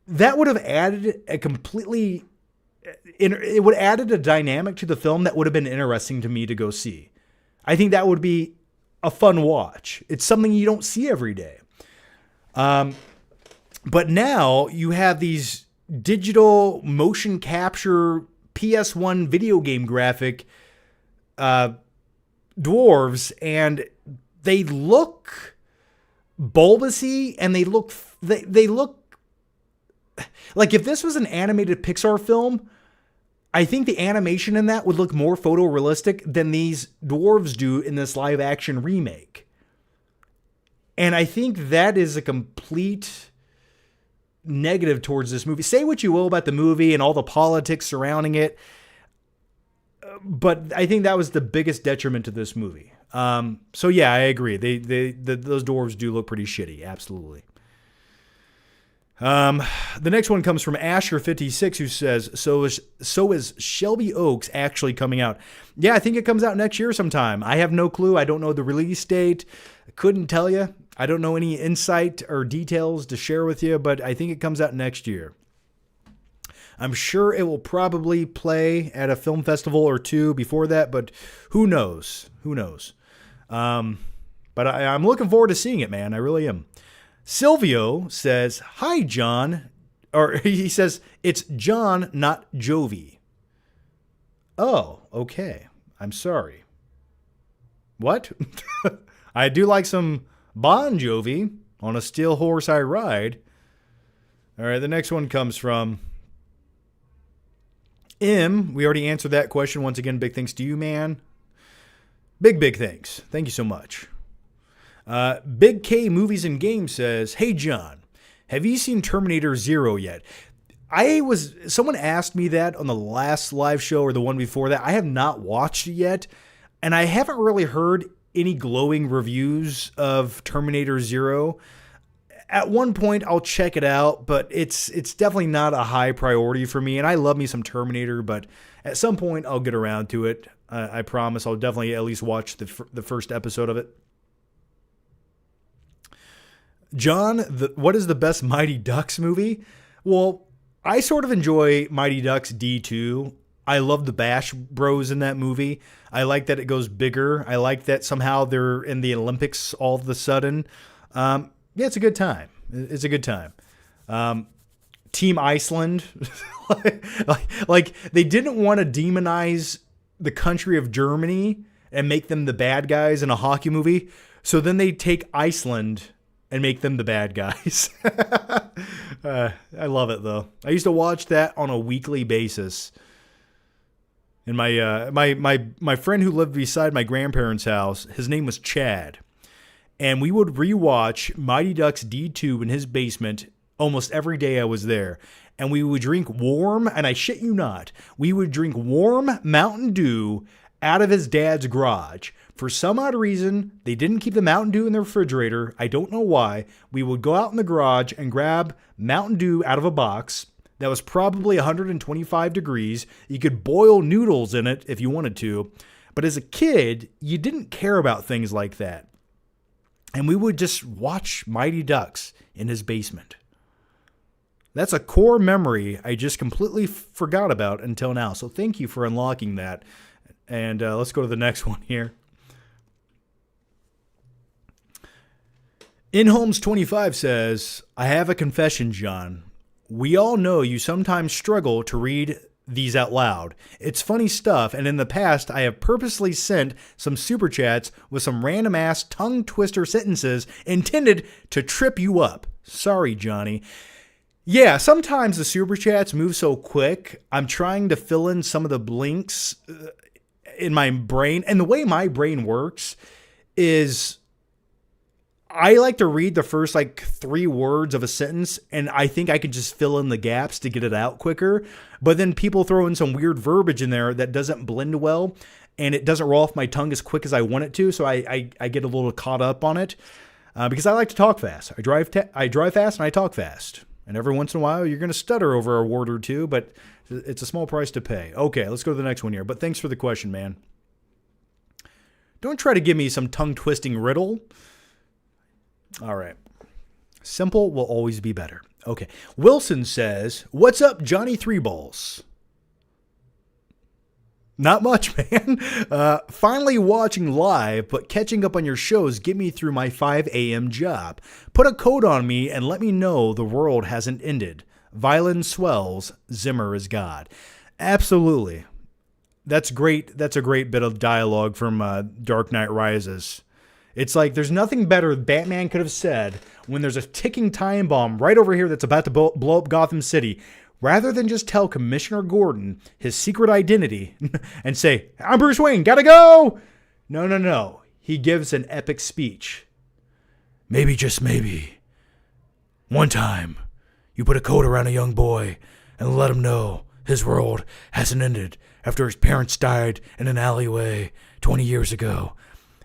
that would have added a completely, it would have added a dynamic to the film that would have been interesting to me to go see. I think that would be a fun watch. It's something you don't see every day. But now you have these digital motion capture PS1 video game graphic dwarves, and they look bulbousy, and they look like if this was an animated Pixar film, I think the animation in that would look more photorealistic than these dwarves do in this live action remake. And I think that is a complete negative towards this movie. Say what you will about the movie and all the politics surrounding it, but I think that was the biggest detriment to this movie. So yeah, I agree. Those dwarves do look pretty shitty. Absolutely. The next one comes from Asher56, who says, so is Shelby Oaks actually coming out? Yeah, I think it comes out next year sometime. I have no clue. I don't know the release date. I couldn't tell you. I don't know any insight or details to share with you, but I think it comes out next year. I'm sure it will probably play at a film festival or two before that, but who knows? Who knows? But I'm looking forward to seeing it, man. I really am. Silvio says, hi, John. Or he says, it's John, not Jovi. Oh, okay. I'm sorry. What? I do like some Bon Jovi. On a steel horse I ride. All right, the next one comes from M. We already answered that question. Once again, big thanks to you, man. Big thanks. Thank you so much. Big K Movies and Games says, hey, John, have you seen Terminator 0 yet? Someone asked me that on the last live show or the one before that. I have not watched it yet, and I haven't really heard any glowing reviews of Terminator 0. At one point, I'll check it out, but it's definitely not a high priority for me, and I love me some Terminator, but at some point, I'll get around to it. I promise I'll definitely at least watch the first episode of it. John, what is the best Mighty Ducks movie? Well, I sort of enjoy Mighty Ducks D2. I love the Bash Bros in that movie. I like that it goes bigger. I like that somehow they're in the Olympics all of a sudden. Yeah, it's a good time. It's a good time. Team Iceland. like they didn't want to demonize the country of Germany and make them the bad guys in a hockey movie. So then they take Iceland and make them the bad guys. I love it, though. I used to watch that on a weekly basis. And my friend who lived beside my grandparents' house, his name was Chad. and we would rewatch Mighty Ducks D2 in his basement almost every day I was there. And we would drink warm, and I shit you not, we would drink warm Mountain Dew out of his dad's garage. For some odd reason, they didn't keep the Mountain Dew in the refrigerator. I don't know why. We would go out in the garage and grab Mountain Dew out of a box that was probably 125 degrees. You could boil noodles in it if you wanted to. But as a kid, you didn't care about things like that. And we would just watch Mighty Ducks in his basement. That's a core memory I just completely forgot about until now. So thank you for unlocking that. And let's go to the next one here. InHolmes25 says, I have a confession, John. We all know you sometimes struggle to read these out loud. It's funny stuff, and in the past, I have purposely sent some super chats with some random ass tongue twister sentences intended to trip you up. Sorry, Johnny. Yeah, sometimes the super chats move so quick. I'm trying to fill in some of the blinks in my brain. And the way my brain works is I like to read the first 3 words of a sentence, and I think I can just fill in the gaps to get it out quicker. But then people throw in some weird verbiage in there that doesn't blend well, and it doesn't roll off my tongue as quick as I want it to. So I get a little caught up on it because I like to talk fast. I drive fast and I talk fast. And every once in a while, you're going to stutter over a word or two, but it's a small price to pay. Okay, let's go to the next one here. But thanks for the question, man. Don't try to give me some tongue-twisting riddle. All right. Simple will always be better. Okay. Wilson says, what's up, Johnny Three Balls? Not much, man. Finally watching live, but catching up on your shows get me through my 5 a.m. job. Put a coat on me and let me know the world hasn't ended. Violin swells, Zimmer is God. Absolutely. That's great. That's a great bit of dialogue from Dark Knight Rises. It's like there's nothing better Batman could have said when there's a ticking time bomb right over here that's about to blow up Gotham City. Rather than just tell Commissioner Gordon his secret identity and say, I'm Bruce Wayne, gotta go. No. He gives an epic speech. Maybe, just maybe, one time you put a coat around a young boy and let him know his world hasn't ended after his parents died in an alleyway 20 years ago.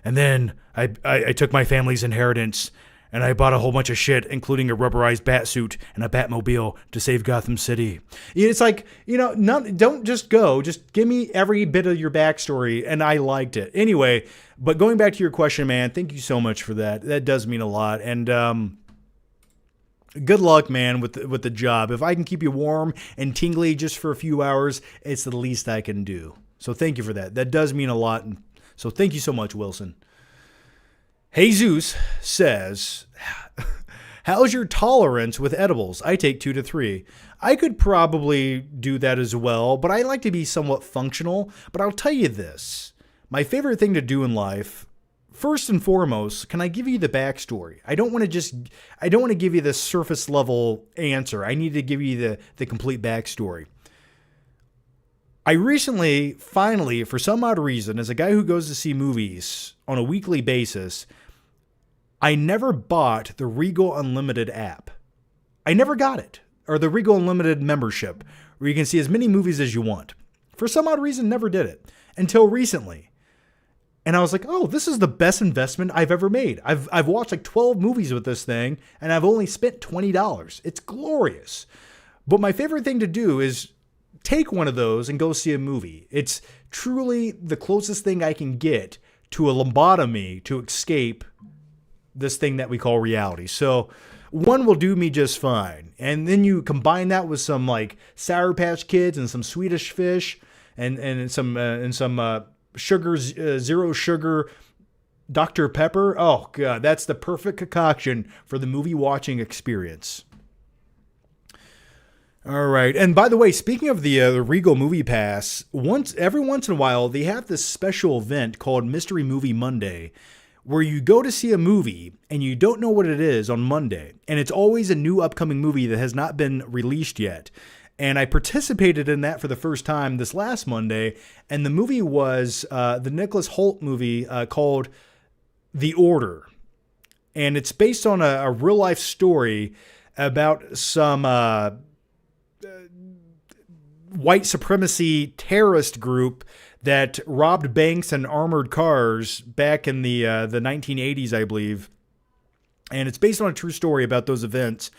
And then I took my family's inheritance and I bought a whole bunch of shit, including a rubberized bat suit and a Batmobile to save Gotham City. It's like, don't just go. Just give me every bit of your backstory, and I liked it. Anyway, but going back to your question, man, thank you so much for that. That does mean a lot. And good luck, man, with the job. If I can keep you warm and tingly just for a few hours, it's the least I can do. So thank you for that. That does mean a lot. So thank you so much, Wilson. Jesus says, how's your tolerance with edibles? I take 2 to 3. I could probably do that as well, but I like to be somewhat functional. But I'll tell you this. My favorite thing to do in life, first and foremost, can I give you the backstory? I don't want to give you the surface level answer. I need to give you the complete backstory. I recently, finally, for some odd reason, as a guy who goes to see movies on a weekly basis, I never bought the Regal Unlimited app. I never got it. Or the Regal Unlimited membership, where you can see as many movies as you want. For some odd reason, never did it. Until recently. And I was like, oh, this is the best investment I've ever made. I've watched 12 movies with this thing, and I've only spent $20. It's glorious. But my favorite thing to do is take one of those and go see a movie. It's truly the closest thing I can get to a lobotomy to escape this thing that we call reality. So one will do me just fine. And then you combine that with some Sour Patch Kids and some Swedish Fish and some sugar, zero sugar Dr. Pepper. Oh God, that's the perfect concoction for the movie watching experience. All right. And by the way, speaking of the Regal Movie Pass, every once in a while, they have this special event called Mystery Movie Monday, where you go to see a movie and you don't know what it is on Monday. And it's always a new upcoming movie that has not been released yet. And I participated in that for the first time this last Monday. And the movie was the Nicholas Hoult movie called The Order. And it's based on a real life story about some white supremacy terrorist group that robbed banks and armored cars back in the 1980s, I believe. And it's based on a true story about those events.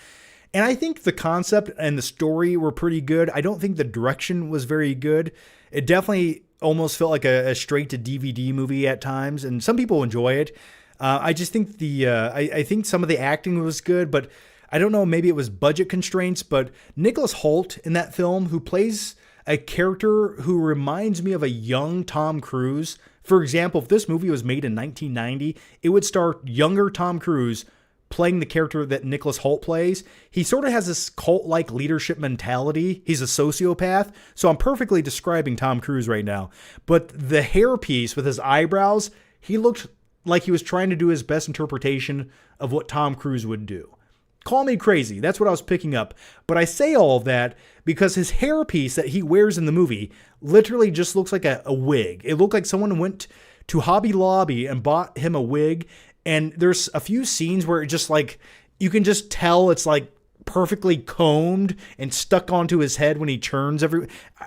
And I think the concept and the story were pretty good. I don't think the direction was very good. It definitely almost felt like a straight to DVD movie at times, and some people enjoy it. I just think I think some of the acting was good, but I don't know, maybe it was budget constraints. But Nicholas Hoult in that film, who plays a character who reminds me of a young Tom Cruise. For example, if this movie was made in 1990, it would star younger Tom Cruise playing the character that Nicholas Hoult plays. He sort of has this cult-like leadership mentality. He's a sociopath. So I'm perfectly describing Tom Cruise right now. But the hairpiece with his eyebrows, he looked like he was trying to do his best interpretation of what Tom Cruise would do. Call me crazy. That's what I was picking up. But I say all of that because his hairpiece that he wears in the movie literally just looks like a wig. It looked like someone went to Hobby Lobby and bought him a wig. And there's a few scenes where it just like, you can just tell it's like perfectly combed and stuck onto his head when he turns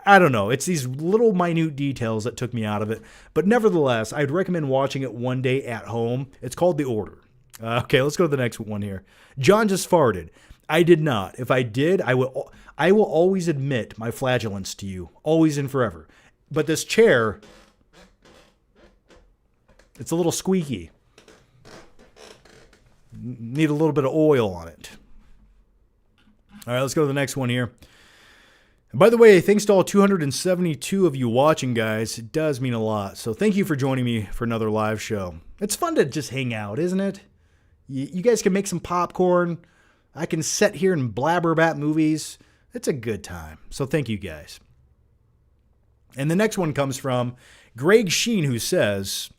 I don't know. It's these little minute details that took me out of it. But nevertheless, I'd recommend watching it one day at home. It's called The Order. Okay, let's go to the next one here. John just farted. I did not. If I did, I will always admit my flagellance to you, always and forever. But this chair, it's a little squeaky. Need a little bit of oil on it. All right, let's go to the next one here. And by the way, thanks to all 272 of you watching, guys. It does mean a lot. So thank you for joining me for another live show. It's fun to just hang out, isn't it? You guys can make some popcorn. I can sit here and blabber about movies. It's a good time. So thank you, guys. And the next one comes from Greg Sheen, who says,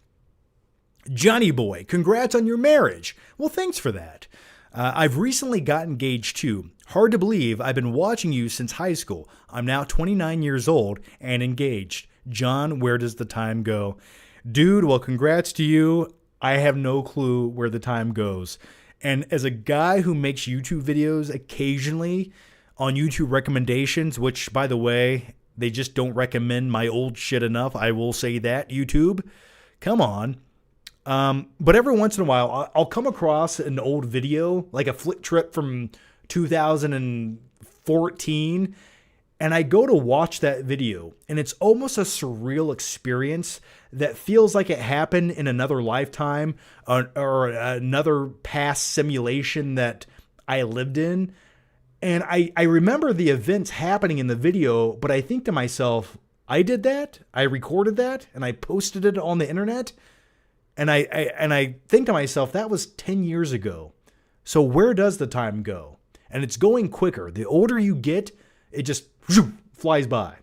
Johnny boy, congrats on your marriage. Well, thanks for that. I've recently got engaged too. Hard to believe I've been watching you since high school. I'm now 29 years old and engaged. John, where does the time go? Dude, well, congrats to you. I have no clue where the time goes. And as a guy who makes YouTube videos occasionally on YouTube recommendations, which, by the way, they just don't recommend my old shit enough. I will say that, YouTube. Come on. But every once in a while, I'll come across an old video, like a flick trip from 2014, and I go to watch that video, and it's almost a surreal experience that feels like it happened in another lifetime or another past simulation that I lived in. And I remember the events happening in the video, but I think to myself, I did that, I recorded that, and I posted it on the internet. And I think to myself, that was 10 years ago. So where does the time go? And it's going quicker. The older you get, it just flies by.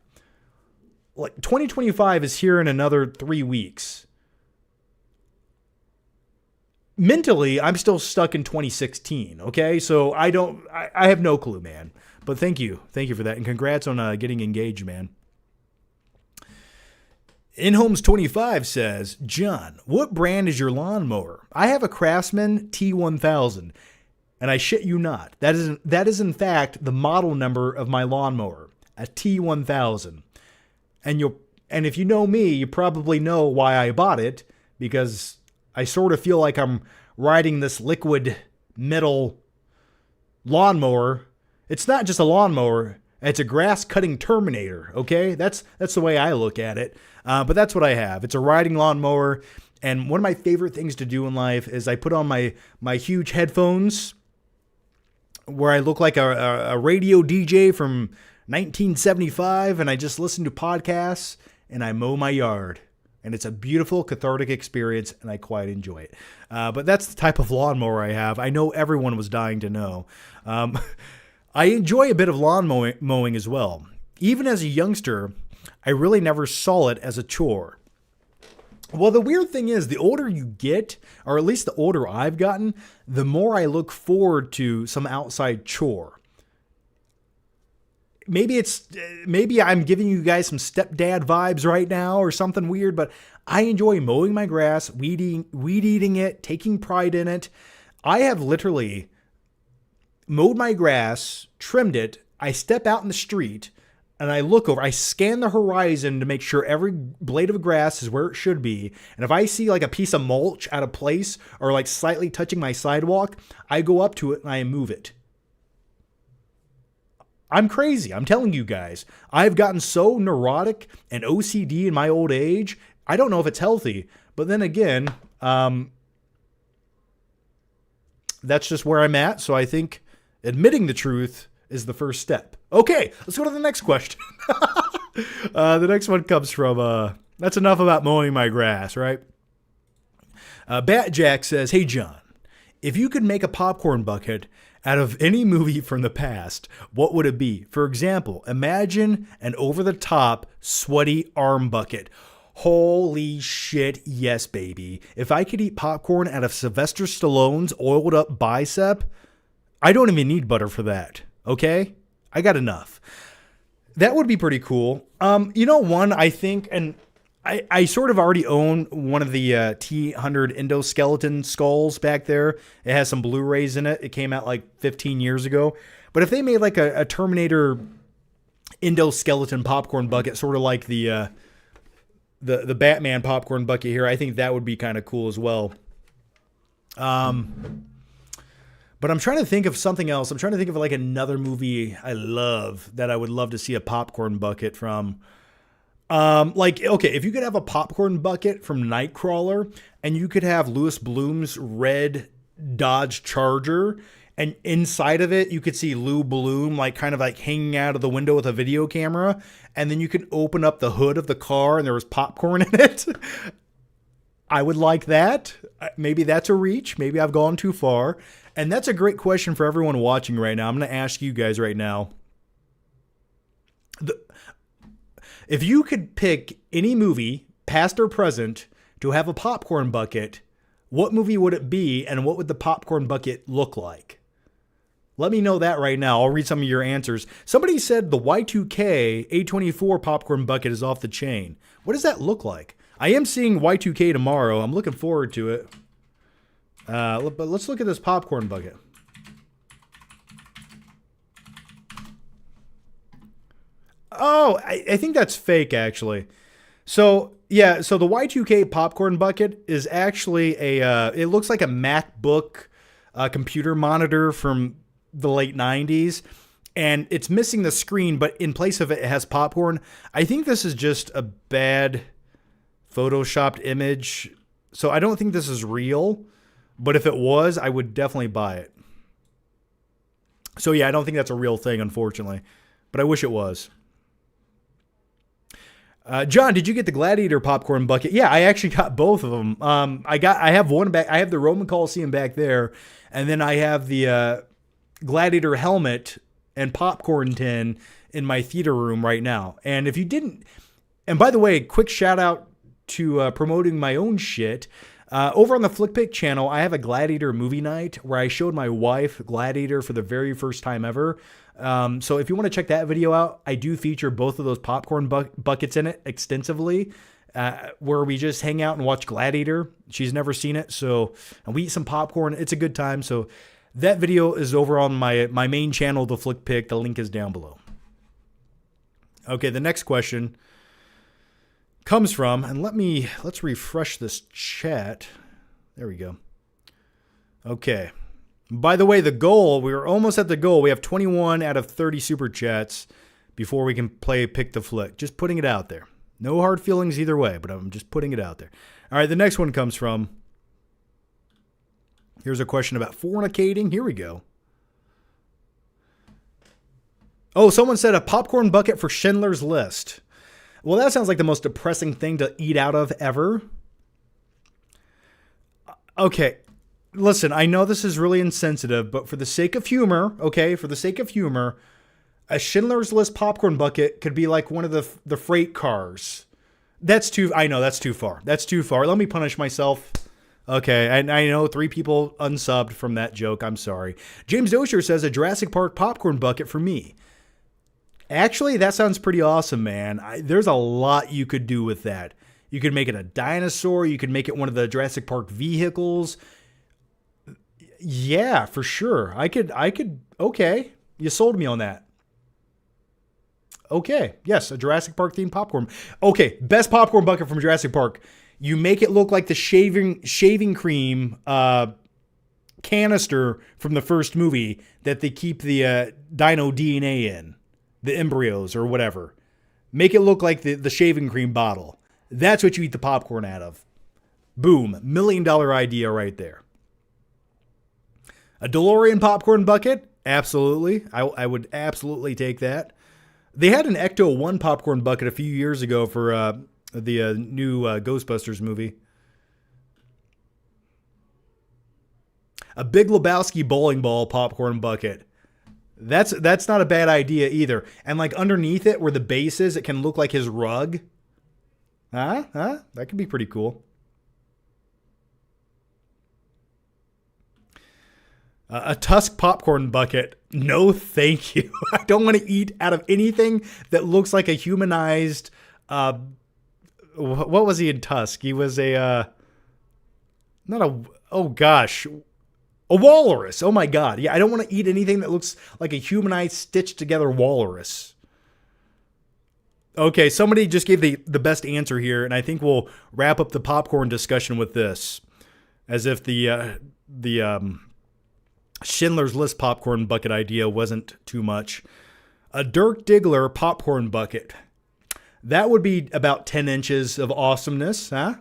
Like 2025 is here in another 3 weeks. Mentally, I'm still stuck in 2016. Okay, so I have no clue, man. But thank you for that, and congrats on getting engaged, man. InHomes25 says, John, what brand is your lawnmower? I have a Craftsman T1000, and I shit you not. That is in fact the model number of my lawnmower, a T1000. And if you know me, you probably know why I bought it, because I sort of feel like I'm riding this liquid metal lawnmower. It's not just a lawnmower. It's a grass-cutting Terminator, okay? That's the way I look at it. But that's what I have. It's a riding lawnmower, and one of my favorite things to do in life is I put on my huge headphones where I look like a radio DJ from 1975, and I just listen to podcasts, and I mow my yard. And it's a beautiful, cathartic experience, and I quite enjoy it. But that's the type of lawnmower I have. I know everyone was dying to know. I enjoy a bit of lawn mowing as well. Even as a youngster, I really never saw it as a chore. Well, the weird thing is, the older you get, or at least the older I've gotten, the more I look forward to some outside chore. Maybe I'm giving you guys some stepdad vibes right now or something weird, but I enjoy mowing my grass, weed eating it, taking pride in it. I have literally mowed my grass, trimmed it. I step out in the street and I look over. I scan the horizon to make sure every blade of grass is where it should be. And if I see like a piece of mulch out of place or like slightly touching my sidewalk, I go up to it and I move it. I'm crazy. I'm telling you guys. I've gotten so neurotic and OCD in my old age. I don't know if it's healthy. But then again, that's just where I'm at. So I think admitting the truth is the first step. Okay, let's go to the next question. The next one comes from, that's enough about mowing my grass, right? Bat Jack says, hey, John, if you could make a popcorn bucket out of any movie from the past, what would it be? For example, imagine an over-the-top sweaty arm bucket. Holy shit, yes, baby. If I could eat popcorn out of Sylvester Stallone's oiled up bicep, I don't even need butter for that, okay? I got enough. That would be pretty cool. One, I think, and I sort of already own one of the T-100 endoskeleton skulls back there. It has some Blu-rays in it. It came out like 15 years ago. But if they made like a Terminator endoskeleton popcorn bucket, sort of like the Batman popcorn bucket here, I think that would be kind of cool as well. But I'm trying to think of something else. I'm trying to think of like another movie I love that I would love to see a popcorn bucket from. If you could have a popcorn bucket from Nightcrawler and you could have Louis Bloom's red Dodge Charger, and inside of it, you could see Lou Bloom kind of hanging out of the window with a video camera. And then you could open up the hood of the car and there was popcorn in it. I would like that. Maybe that's a reach. Maybe I've gone too far. And that's a great question for everyone watching right now. I'm going to ask you guys right now. If you could pick any movie, past or present, to have a popcorn bucket, what movie would it be and what would the popcorn bucket look like? Let me know that right now. I'll read some of your answers. Somebody said the Y2K A24 popcorn bucket is off the chain. What does that look like? I am seeing Y2K tomorrow. I'm looking forward to it. But let's look at this popcorn bucket. Oh, I think that's fake, actually. So the Y2K popcorn bucket is actually it looks like a MacBook computer monitor from the late 90s. And it's missing the screen, but in place of it, it has popcorn. I think this is just a bad photoshopped image. So I don't think this is real. But if it was, I would definitely buy it. So yeah, I don't think that's a real thing, unfortunately. But I wish it was. John, did you get the Gladiator popcorn bucket? Yeah, I actually got both of them. I have one back. I have the Roman Coliseum back there, and then I have the Gladiator helmet and popcorn tin in my theater room right now. And if you didn't, and by the way, quick shout out to promoting my own shit. Over on the Flickpick channel, I have a Gladiator movie night where I showed my wife Gladiator for the very first time ever. So if you want to check that video out, I do feature both of those popcorn buckets in it extensively, where we just hang out and watch Gladiator. She's never seen it, and we eat some popcorn. It's a good time. So that video is over on my main channel, the Flickpick. The link is down below. Okay, the next question comes from, and let's refresh this chat. There we go. Okay. By the way, we were almost at the goal. We have 21 out of 30 super chats before we can play Pick the Flick. Just putting it out there. No hard feelings either way, but I'm just putting it out there. All right, the next one comes from, here's a question about fornicating. Here we go. Oh, someone said a popcorn bucket for Schindler's List. Well, that sounds like the most depressing thing to eat out of ever. Okay, listen, I know this is really insensitive, but for the sake of humor, a Schindler's List popcorn bucket could be like one of the freight cars. I know, that's too far. That's too far. Let me punish myself. Okay, and I know 3 people unsubbed from that joke. I'm sorry. James Dosher says a Jurassic Park popcorn bucket for me. Actually, that sounds pretty awesome, man. There's a lot you could do with that. You could make it a dinosaur. You could make it one of the Jurassic Park vehicles. Yeah, for sure. I could, okay. You sold me on that. Okay. Yes, a Jurassic Park themed popcorn. Okay, best popcorn bucket from Jurassic Park. You make it look like the shaving cream canister from the first movie that they keep the dino DNA in, the embryos or whatever. Make it look like the shaving cream bottle. That's what you eat the popcorn out of. Boom. $1 million idea right there. A DeLorean popcorn bucket? Absolutely. I would absolutely take that. They had an Ecto 1 popcorn bucket a few years ago for the new Ghostbusters movie. A Big Lebowski bowling ball popcorn bucket. That's not a bad idea either. And like underneath it where the base is, it can look like his rug. That could be pretty cool. A Tusk popcorn bucket. No, thank you. I don't want to eat out of anything that looks like a humanized. What was he in Tusk? He was a walrus. Oh my God. Yeah, I don't want to eat anything that looks like a humanized, stitched together walrus. Okay, somebody just gave the best answer here, and I think we'll wrap up the popcorn discussion with this, as if the Schindler's List popcorn bucket idea wasn't too much. A Dirk Diggler popcorn bucket. That would be about 10 inches of awesomeness, huh?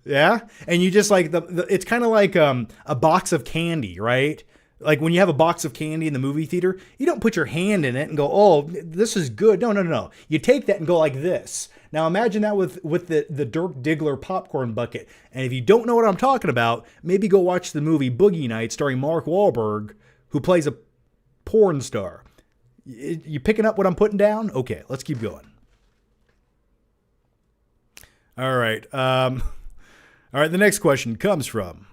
Yeah? And you just like, it's kind of like a box of candy, right? Like when you have a box of candy in the movie theater, you don't put your hand in it and go, oh, this is good. No. You take that and go like this. Now imagine that with the Dirk Diggler popcorn bucket. And if you don't know what I'm talking about, maybe go watch the movie Boogie Nights starring Mark Wahlberg, who plays a porn star. You picking up what I'm putting down? Okay, let's keep going. All right. All right, the next question comes from...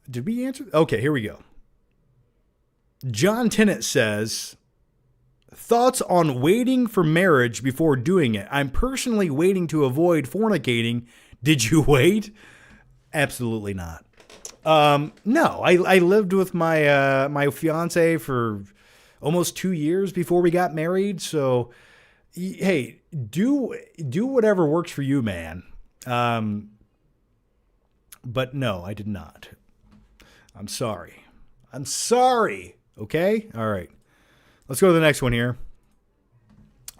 Did we answer? Okay, here we go. John Tennant says... Thoughts on waiting for marriage before doing it? I'm personally waiting to avoid fornicating. Did you wait? Absolutely not. No, I lived with my fiance for almost 2 years before we got married. So, hey, do whatever works for you, man. But no, I did not. I'm sorry. Okay? All right. Let's go to the next one here.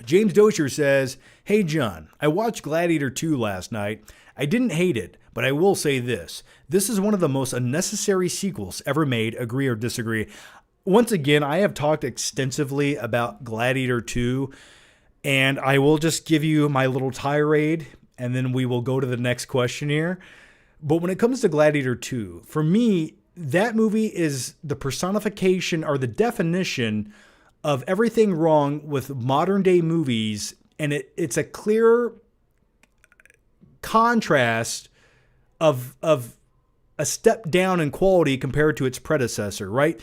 James Dozier says, hey, John, I watched Gladiator 2 last night. I didn't hate it, but I will say this. This is one of the most unnecessary sequels ever made, agree or disagree. Once again, I have talked extensively about Gladiator 2, and I will just give you my little tirade, and then we will go to the next question here. But when it comes to Gladiator 2, for me, that movie is the personification or the definition of everything wrong with modern day movies, and it's a clear contrast of a step down in quality compared to its predecessor, right?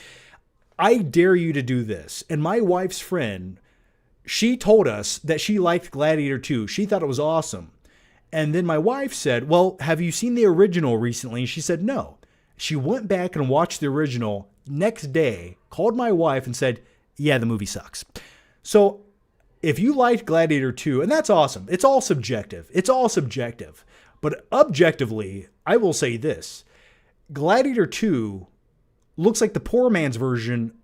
I dare you to do this. And my wife's friend, she told us that she liked Gladiator 2. She thought it was awesome. And then my wife said, well, have you seen the original recently? And she said, no. She went back and watched the original next day, called my wife and said, yeah, the movie sucks. So if you liked Gladiator 2, and that's awesome. It's all subjective. But objectively, I will say this. Gladiator 2 looks like the poor man's version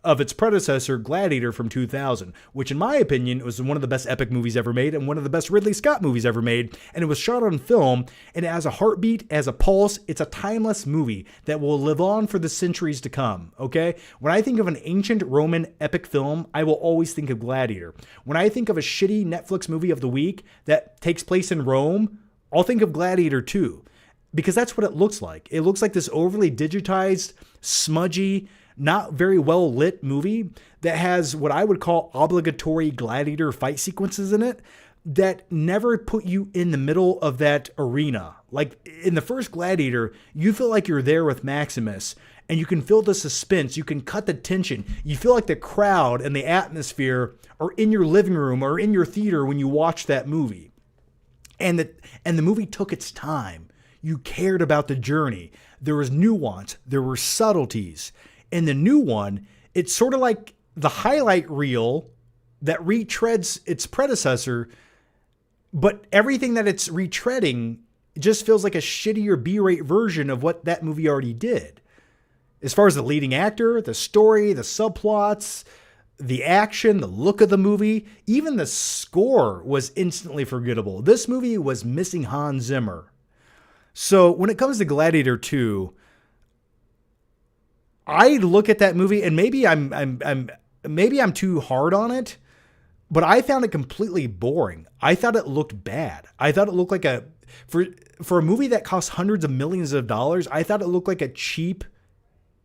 of its predecessor, Gladiator from 2000, which in my opinion was one of the best epic movies ever made and one of the best Ridley Scott movies ever made. And it was shot on film, and it has a heartbeat, it has a pulse. It's a timeless movie that will live on for the centuries to come, okay? When I think of an ancient Roman epic film, I will always think of Gladiator. When I think of a shitty Netflix movie of the week that takes place in Rome, I'll think of Gladiator 2, because that's what it looks like. It looks like this overly digitized, smudgy, not very well lit movie that has what I would call obligatory gladiator fight sequences in it that never put you in the middle of that arena. Like in the first Gladiator, you feel like you're there with Maximus and you can feel the suspense. You can cut the tension. You feel like the crowd and the atmosphere are in your living room or in your theater when you watch that movie. And the movie took its time. You cared about the journey. There was nuance. There were subtleties. In the new one, it's sort of like the highlight reel that retreads its predecessor, but everything that it's retreading just feels like a shittier B-rate version of what that movie already did. As far as the leading actor, the story, the subplots, the action, the look of the movie, even the score was instantly forgettable. This movie was missing Hans Zimmer. So when it comes to Gladiator 2, I look at that movie and maybe I'm too hard on it, but I found it completely boring. I thought it looked bad. I thought it looked like for a movie that cost hundreds of millions of dollars, I thought it looked like a cheap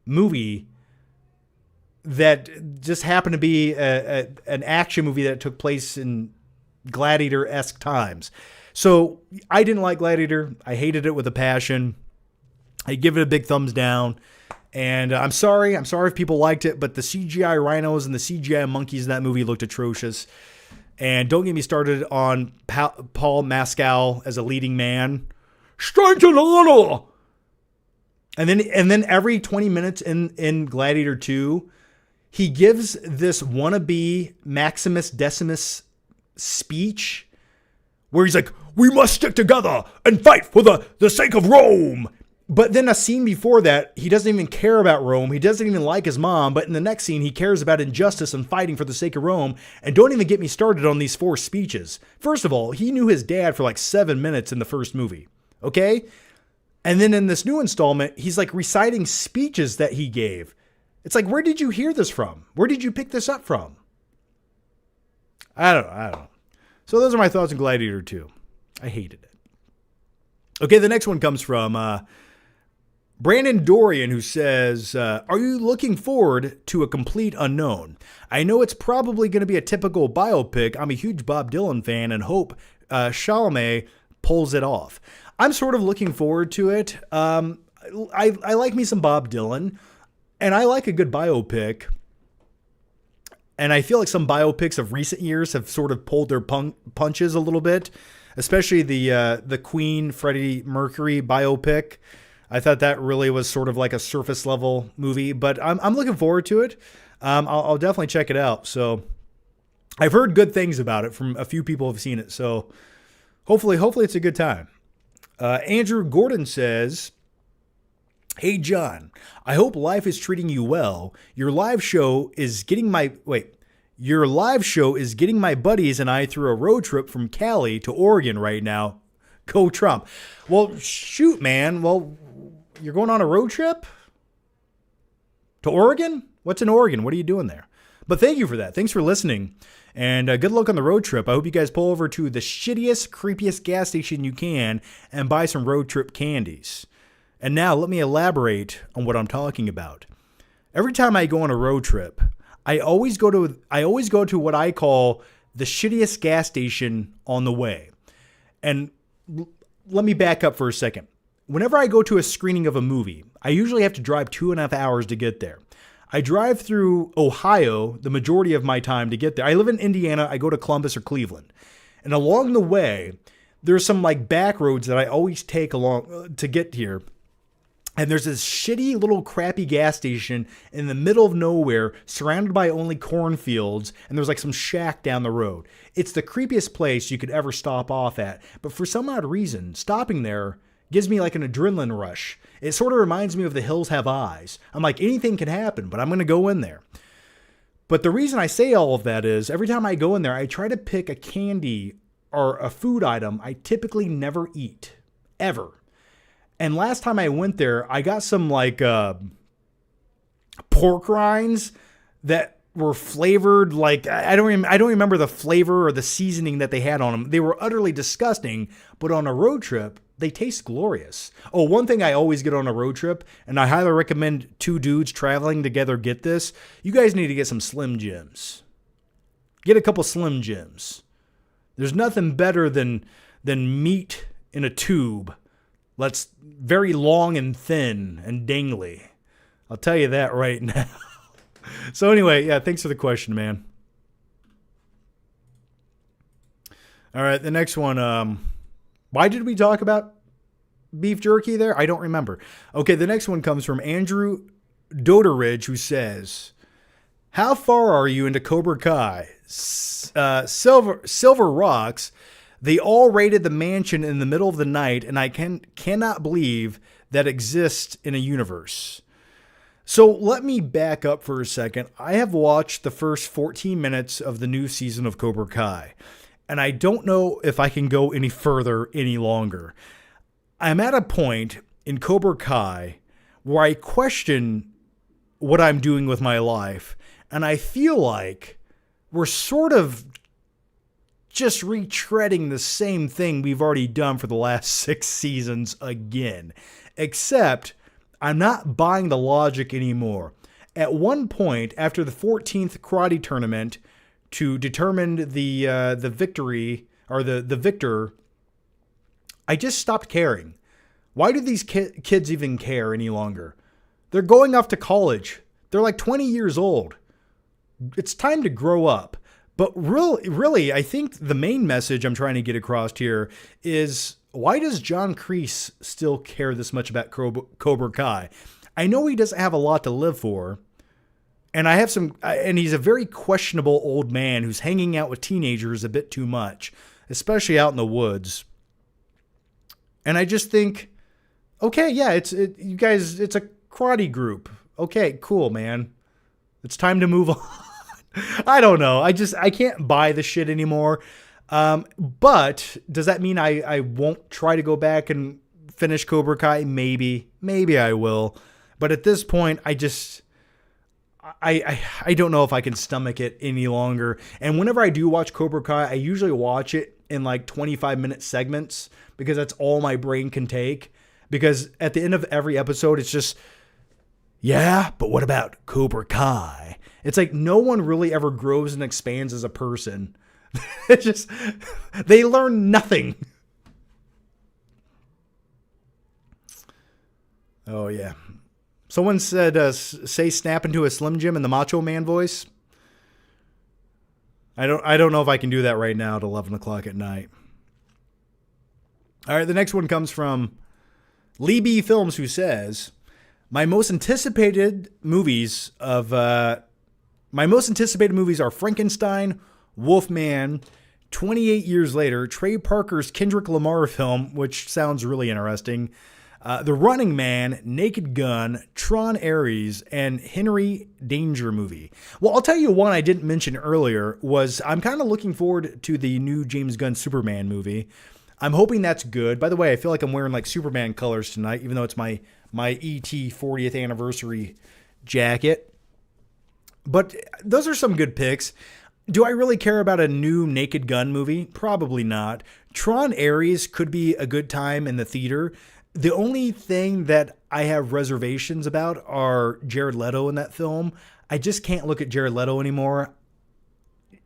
movie that just happened to be an action movie that took place in Gladiator-esque times. So I didn't like Gladiator. I hated it with a passion. I give it a big thumbs down. And I'm sorry if people liked it, but the CGI rhinos and the CGI monkeys in that movie looked atrocious. And don't get me started on Paul Mescal as a leading man. Strength and honor! And then every 20 minutes in Gladiator 2, he gives this wannabe Maximus Decimus speech where he's like, we must stick together and fight for the sake of Rome. But then a scene before that, he doesn't even care about Rome. He doesn't even like his mom. But in the next scene, he cares about injustice and fighting for the sake of Rome. And don't even get me started on these 4 speeches. First of all, he knew his dad for like 7 minutes in the first movie. Okay? And then in this new installment, he's like reciting speeches that he gave. It's like, where did you hear this from? Where did you pick this up from? I don't know. So those are my thoughts on Gladiator 2. I hated it. Okay, the next one comes from Brandon Dorian, who says, are you looking forward to A Complete Unknown? I know it's probably going to be a typical biopic. I'm a huge Bob Dylan fan and hope Chalamet pulls it off. I'm sort of looking forward to it. I like me some Bob Dylan, and I like a good biopic. And I feel like some biopics of recent years have sort of pulled their punches a little bit, especially the Queen Freddie Mercury biopic. I thought that really was sort of like a surface level movie, but I'm looking forward to it. I'll definitely check it out. So I've heard good things about it from a few people who've seen it. So hopefully it's a good time. Andrew Gordon says, hey, John, I hope life is treating you well. Your live show is getting my buddies and I through a road trip from Cali to Oregon right now. Go Trump. Well, shoot, man. Well, you're going on a road trip to Oregon? What's in Oregon? What are you doing there? But thank you for that. Thanks for listening. And good luck on the road trip. I hope you guys pull over to the shittiest, creepiest gas station you can and buy some road trip candies. And now let me elaborate on what I'm talking about. Every time I go on a road trip, I always go to what I call the shittiest gas station on the way. And let me back up for a second. Whenever I go to a screening of a movie, I usually have to drive 2.5 hours to get there. I drive through Ohio the majority of my time to get there. I live in Indiana. I go to Columbus or Cleveland. And along the way, there's some like back roads that I always take along to get here. And there's this shitty little crappy gas station in the middle of nowhere, surrounded by only cornfields, and there's like some shack down the road. It's the creepiest place you could ever stop off at. But for some odd reason, stopping there gives me like an adrenaline rush. It sort of reminds me of The Hills Have Eyes. I'm like, anything can happen, but I'm going to go in there. But the reason I say all of that is every time I go in there, I try to pick a candy or a food item I typically never eat, ever. And last time I went there, I got some like pork rinds that were flavored like I don't remember the flavor or the seasoning that they had on them. They were utterly disgusting, but on a road trip, they taste glorious. Oh, one thing I always get on a road trip, and I highly recommend 2 dudes traveling together get this. You guys need to get some Slim Jims. Get a couple Slim Jims. There's nothing better than meat in a tube. That's very long and thin and dangly. I'll tell you that right now. So anyway, yeah, thanks for the question, man. All right, the next one. Why did we talk about beef jerky there? I don't remember. Okay, the next one comes from Andrew Doderidge, who says, how far are you into Cobra Kai? Silver Rocks. They all raided the mansion in the middle of the night, and I cannot believe that exists in a universe. So let me back up for a second. I have watched the first 14 minutes of the new season of Cobra Kai, and I don't know if I can go any further any longer. I'm at a point in Cobra Kai where I question what I'm doing with my life, and I feel like we're sort of just retreading the same thing we've already done for the last 6 seasons again. Except I'm not buying the logic anymore. At one point, after the 14th karate tournament, to determine the victory or the victor, I just stopped caring. Why do these kids even care any longer? They're going off to college. They're like 20 years old. It's time to grow up. But really, I think the main message I'm trying to get across here is, why does John Kreese still care this much about Cobra Kai? I know he doesn't have a lot to live for, and he's a very questionable old man who's hanging out with teenagers a bit too much, especially out in the woods. And I just think, okay, yeah, you guys, it's a karate group. Okay, cool, man. It's time to move on. I don't know. I can't buy the shit anymore. But does that mean I won't try to go back and finish Cobra Kai? Maybe I will. But at this point, I don't know if I can stomach it any longer. And whenever I do watch Cobra Kai, I usually watch it in like 25-minute segments because that's all my brain can take. Because at the end of every episode, it's just, yeah, but what about Cobra Kai? It's like no one really ever grows and expands as a person. It's just, they learn nothing. Oh, yeah. Someone said, say snap into a Slim Jim in the Macho Man voice. I don't know if I can do that right now at 11 o'clock at night. All right, the next one comes from Lee B. Films, who says, my most anticipated movies are Frankenstein, Wolfman, 28 Years Later, Trey Parker's Kendrick Lamar film, which sounds really interesting, The Running Man, Naked Gun, Tron Ares, and Henry Danger movie. Well, I'll tell you one I didn't mention earlier was I'm kind of looking forward to the new James Gunn Superman movie. I'm hoping that's good. By the way, I feel like I'm wearing like Superman colors tonight, even though it's my ET 40th anniversary jacket. But those are some good picks. Do I really care about a new Naked Gun movie? Probably not. Tron Ares could be a good time in the theater. The only thing that I have reservations about are Jared Leto in that film. I just can't look at Jared Leto anymore.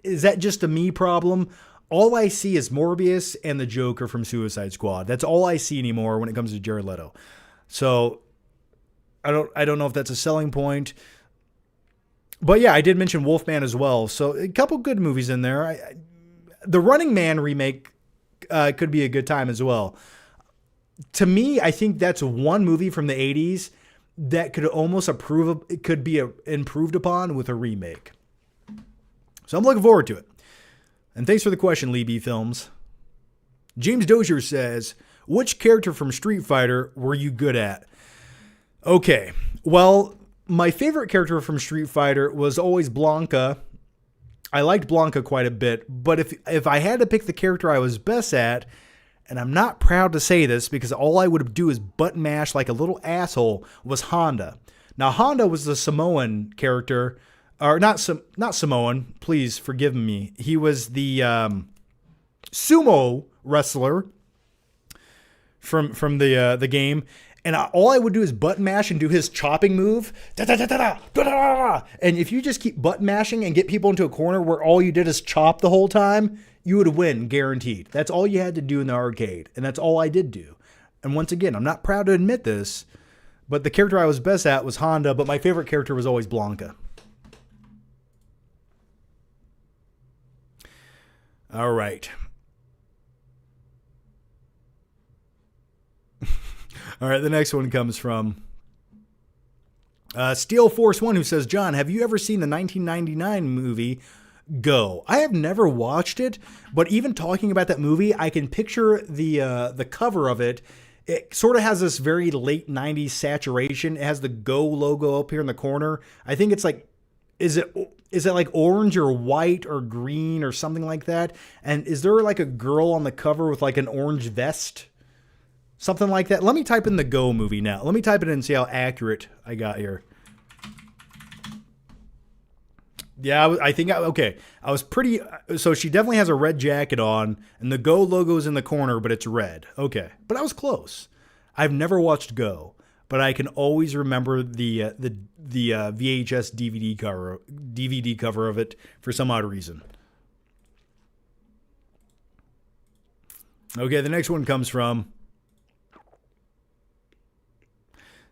Is that just a me problem? All I see is Morbius and the Joker from Suicide Squad. That's all I see anymore when it comes to Jared Leto. So I don't know if that's a selling point. But yeah, I did mention Wolfman as well. So a couple good movies in there. The Running Man remake could be a good time as well. To me, I think that's one movie from the 80s that could almost be improved upon with a remake. So I'm looking forward to it. And thanks for the question, Lee B. Films. James Dozier says, which character from Street Fighter were you good at? Okay, well, my favorite character from Street Fighter was always Blanca. I liked Blanca quite a bit, but if I had to pick the character I was best at, and I'm not proud to say this because all I would do is button mash like a little asshole, was Honda. Now, Honda was the Samoan character, or not Samoan, please forgive me. He was the sumo wrestler from the game. And all I would do is button mash and do his chopping move. And if you just keep button mashing and get people into a corner where all you did is chop the whole time, you would win, guaranteed. That's all you had to do in the arcade. And that's all I did do. And once again, I'm not proud to admit this, but the character I was best at was Honda, but my favorite character was always Blanca. All right. All right, the next one comes from Steel Force 1, who says, John, have you ever seen the 1999 movie Go? I have never watched it, but even talking about that movie, I can picture the cover of it. It sort of has this very late 90s saturation. It has the Go logo up here in the corner. I think it's like, is it like orange or white or green or something like that? And is there like a girl on the cover with like an orange vest? Something like that. Let me type in the Go movie now. Let me type it in and see how accurate I got here. Yeah, I think, okay. I was pretty, so she definitely has a red jacket on, and the Go logo is in the corner, but it's red. Okay, but I was close. I've never watched Go, but I can always remember the VHS DVD cover of it for some odd reason. Okay, the next one comes from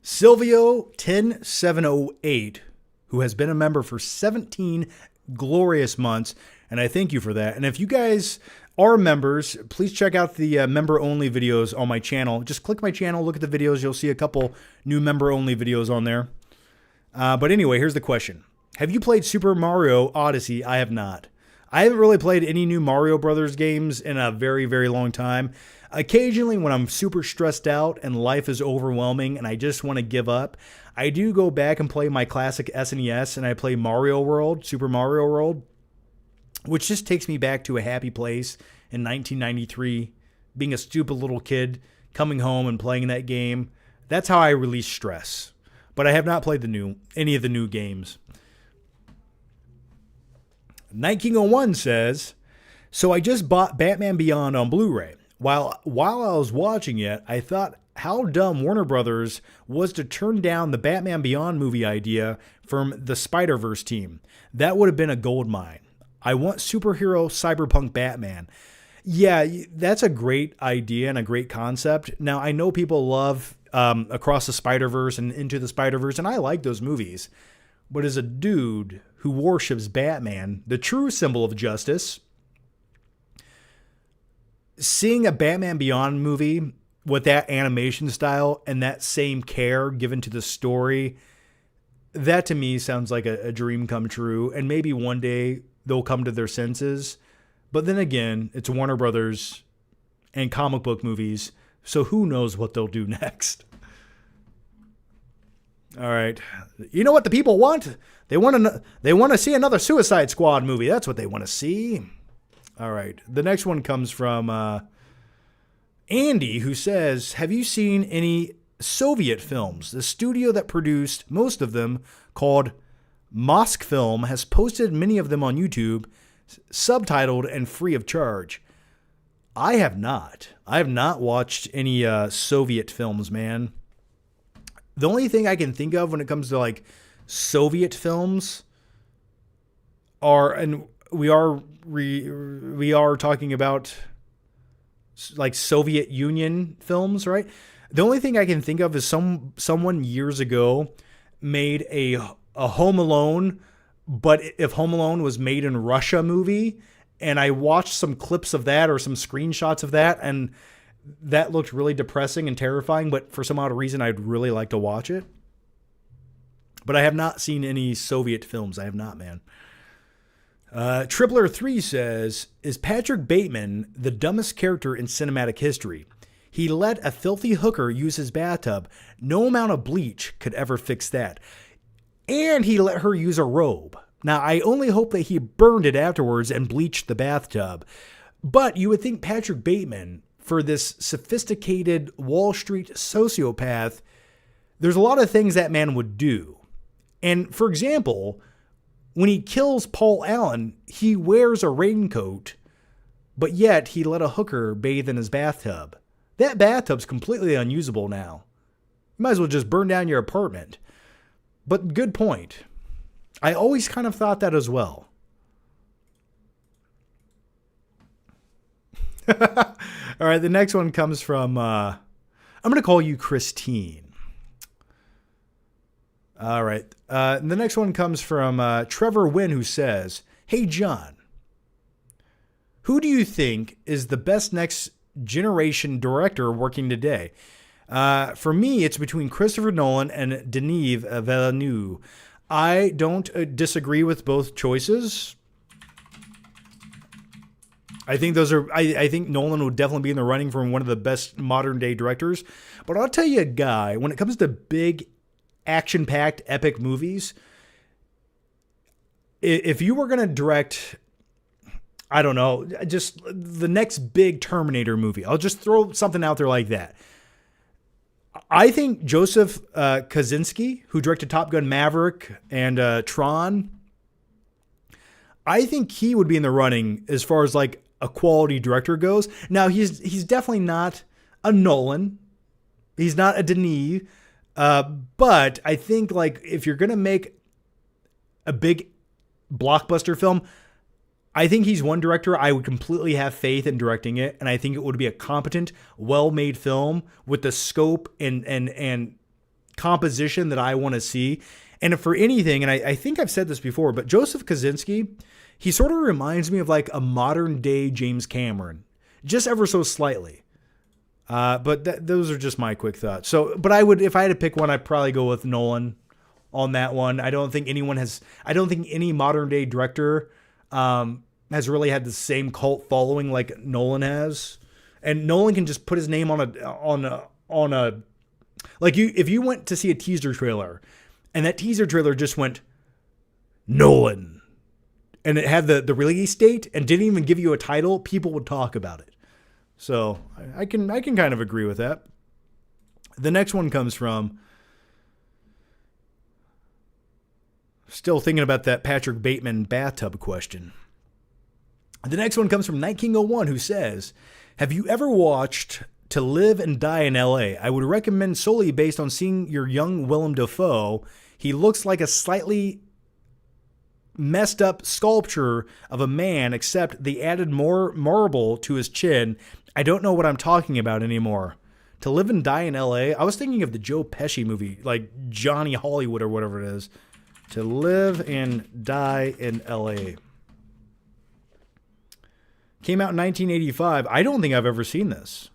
Silvio 10708, who has been a member for 17 glorious months, and I thank you for that. And if you guys are members, please check out the member-only videos on my channel. Just click my channel, look at the videos. You'll see a couple new member-only videos on there. But anyway, here's the question. Have you played Super Mario Odyssey? I have not. I haven't really played any new Mario Brothers games in a very, very long time. Occasionally, when I'm super stressed out and life is overwhelming and I just want to give up, I do go back and play my classic SNES, and I play Mario World, Super Mario World, which just takes me back to a happy place in 1993, being a stupid little kid, coming home and playing that game. That's how I release stress. But I have not played any of the new games. Night King 01 says, so I just bought Batman Beyond on Blu-ray. While I was watching it, I thought how dumb Warner Brothers was to turn down the Batman Beyond movie idea from the Spider-Verse team. That would have been a gold mine. I want superhero cyberpunk Batman. Yeah, that's a great idea and a great concept. Now, I know people love Across the Spider-Verse and Into the Spider-Verse, and I like those movies. But as a dude who worships Batman, the true symbol of justice, seeing a Batman Beyond movie with that animation style and that same care given to the story, that to me sounds like a dream come true. And maybe one day they'll come to their senses. But then again, it's Warner Brothers and comic book movies, so who knows what they'll do next. All right. You know what the people want? They want to see another Suicide Squad movie. That's what they want to see. All right. The next one comes from Andy, who says, have you seen any Soviet films? The studio that produced most of them, called Moskfilm, has posted many of them on YouTube, subtitled and free of charge. I have not. I have not watched any Soviet films, man. The only thing I can think of when it comes to like Soviet films are, and we are talking about like Soviet Union films, right? The only thing I can think of is someone years ago made a Home Alone, but if Home Alone was made in Russia movie, and I watched some clips of that or some screenshots of that, and that looked really depressing and terrifying, but for some odd reason, I'd really like to watch it. But I have not seen any Soviet films. I have not, man. Tripler3 says, is Patrick Bateman the dumbest character in cinematic history? He let a filthy hooker use his bathtub. No amount of bleach could ever fix that. And he let her use a robe. Now, I only hope that he burned it afterwards and bleached the bathtub. But you would think Patrick Bateman, for this sophisticated Wall Street sociopath, there's a lot of things that man would do. And for example, when he kills Paul Allen, he wears a raincoat, but yet he let a hooker bathe in his bathtub. That bathtub's completely unusable now. You might as well just burn down your apartment. But good point. I always kind of thought that as well. All right, the next one comes from, I'm going to call you Christine. All right, the next one comes from Trevor Wynn, who says, hey, John, who do you think is the best next generation director working today? For me, it's between Christopher Nolan and Denis Villeneuve. I don't disagree with both choices. I think those are. I think Nolan would definitely be in the running for one of the best modern day directors. But I'll tell you a guy, when it comes to big, action-packed, epic movies, if you were going to direct, I don't know, just the next big Terminator movie, I'll just throw something out there like that. I think Joseph Kosinski, who directed Top Gun Maverick and Tron, I think he would be in the running as far as like a quality director goes. Now, he's definitely not a Nolan. He's not a Denis. But I think like if you're going to make a big blockbuster film, I think he's one director I would completely have faith in directing it, and I think it would be a competent, well-made film with the scope and composition that I want to see. And if for anything, and I think I've said this before, but Joseph Kosinski, he sort of reminds me of like a modern-day James Cameron, just ever so slightly. But those are just my quick thoughts. So, but I would, if I had to pick one, I'd probably go with Nolan on that one. I don't think any modern-day director has really had the same cult following like Nolan has. And Nolan can just put his name on a like if you went to see a teaser trailer and that teaser trailer just went Nolan and it had the release date and didn't even give you a title, people would talk about it. So I can kind of agree with that. The next one comes from, still thinking about that Patrick Bateman bathtub question. The next one comes from Night King 01, who says, have you ever watched To Live and Die in L.A.? I would recommend solely based on seeing your young Willem Dafoe. He looks like a slightly messed up sculpture of a man, except they added more marble to his chin. I don't know what I'm talking about anymore. To Live and Die in L.A.? I was thinking of the Joe Pesci movie, like Johnny Hollywood or whatever it is. To Live and Die in L.A. Came out in 1985. I don't think I've ever seen this.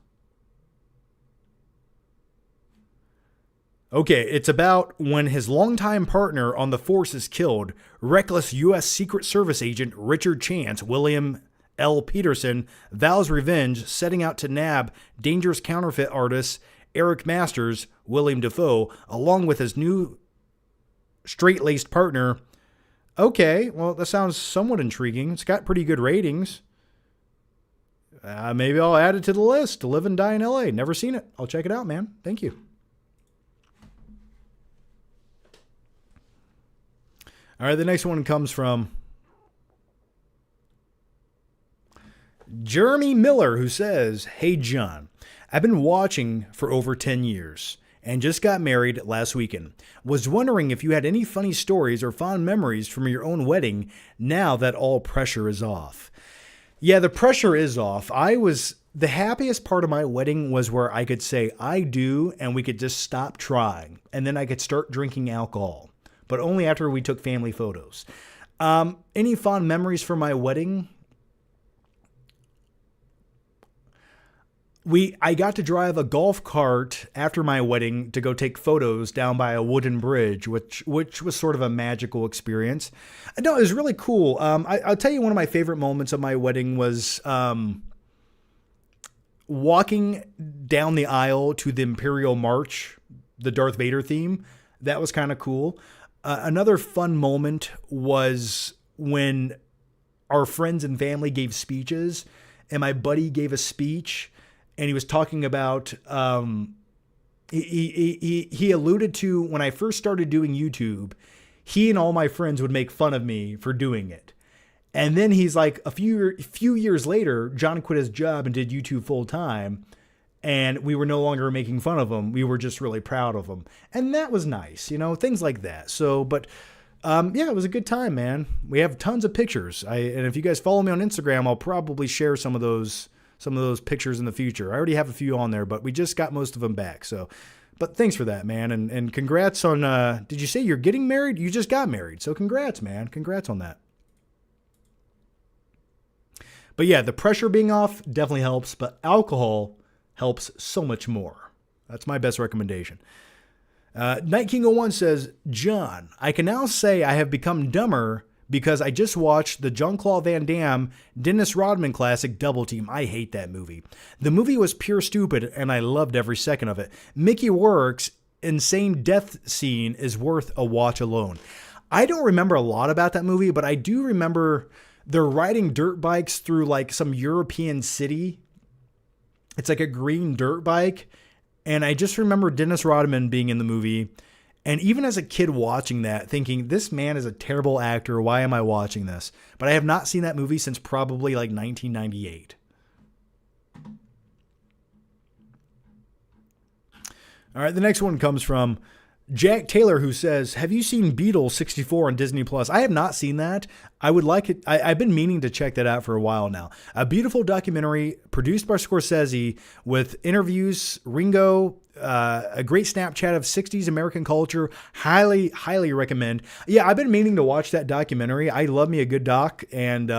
Okay, it's about when his longtime partner on the force is killed. Reckless U.S. Secret Service agent Richard Chance, William L. Peterson, vows revenge, setting out to nab dangerous counterfeit artist Eric Masters, William Dafoe, along with his new straight-laced partner. Okay, well, that sounds somewhat intriguing. It's got pretty good ratings. Maybe I'll add it to the list. To Live and Die in L.A. Never seen it. I'll check it out, man. Thank you. All right, the next one comes from Jeremy Miller, who says, hey, John, I've been watching for over 10 years and just got married last weekend. Was wondering if you had any funny stories or fond memories from your own wedding now that all pressure is off. Yeah, the pressure is off. The happiest part of my wedding was where I could say I do and we could just stop trying. And then I could start drinking alcohol. But only after we took family photos. Any fond memories from my wedding? I got to drive a golf cart after my wedding to go take photos down by a wooden bridge, which was sort of a magical experience. No, it was really cool. I'll tell you one of my favorite moments of my wedding was walking down the aisle to the Imperial March, the Darth Vader theme. That was kind of cool. Another fun moment was when our friends and family gave speeches, and my buddy gave a speech, and he was talking about, he alluded to when I first started doing YouTube, he and all my friends would make fun of me for doing it. And then he's like, a few years later, John quit his job and did YouTube full time. And we were no longer making fun of him. We were just really proud of him. And that was nice, things like that. So, but yeah, it was a good time, man. We have tons of pictures. And if you guys follow me on Instagram, I'll probably share some of those pictures in the future. I already have a few on there, but we just got most of them back. So, but thanks for that, man. And congrats on, did you say you're getting married? You just got married. So congrats, man. Congrats on that. But yeah, the pressure being off definitely helps, but alcohol helps so much more. That's my best recommendation. Night King 01 says, John, I can now say I have become dumber because I just watched the Jean-Claude Van Damme, Dennis Rodman classic Double Team. I hate that movie. The movie was pure stupid, and I loved every second of it. Mickey Rourke's insane death scene is worth a watch alone. I don't remember a lot about that movie, but I do remember they're riding dirt bikes through like some European city. It's like a green dirt bike. And I just remember Dennis Rodman being in the movie. And even as a kid watching that, thinking, this man is a terrible actor. Why am I watching this? But I have not seen that movie since probably like 1998. All right, the next one comes from Jack Taylor, who says, have you seen Beatles 64 on Disney Plus? I have not seen that. I would like it. I've been meaning to check that out for a while now. A beautiful documentary produced by Scorsese with interviews, Ringo, a great Snapchat of 60s American culture. Highly, highly recommend. Yeah, I've been meaning to watch that documentary. I love me a good doc, and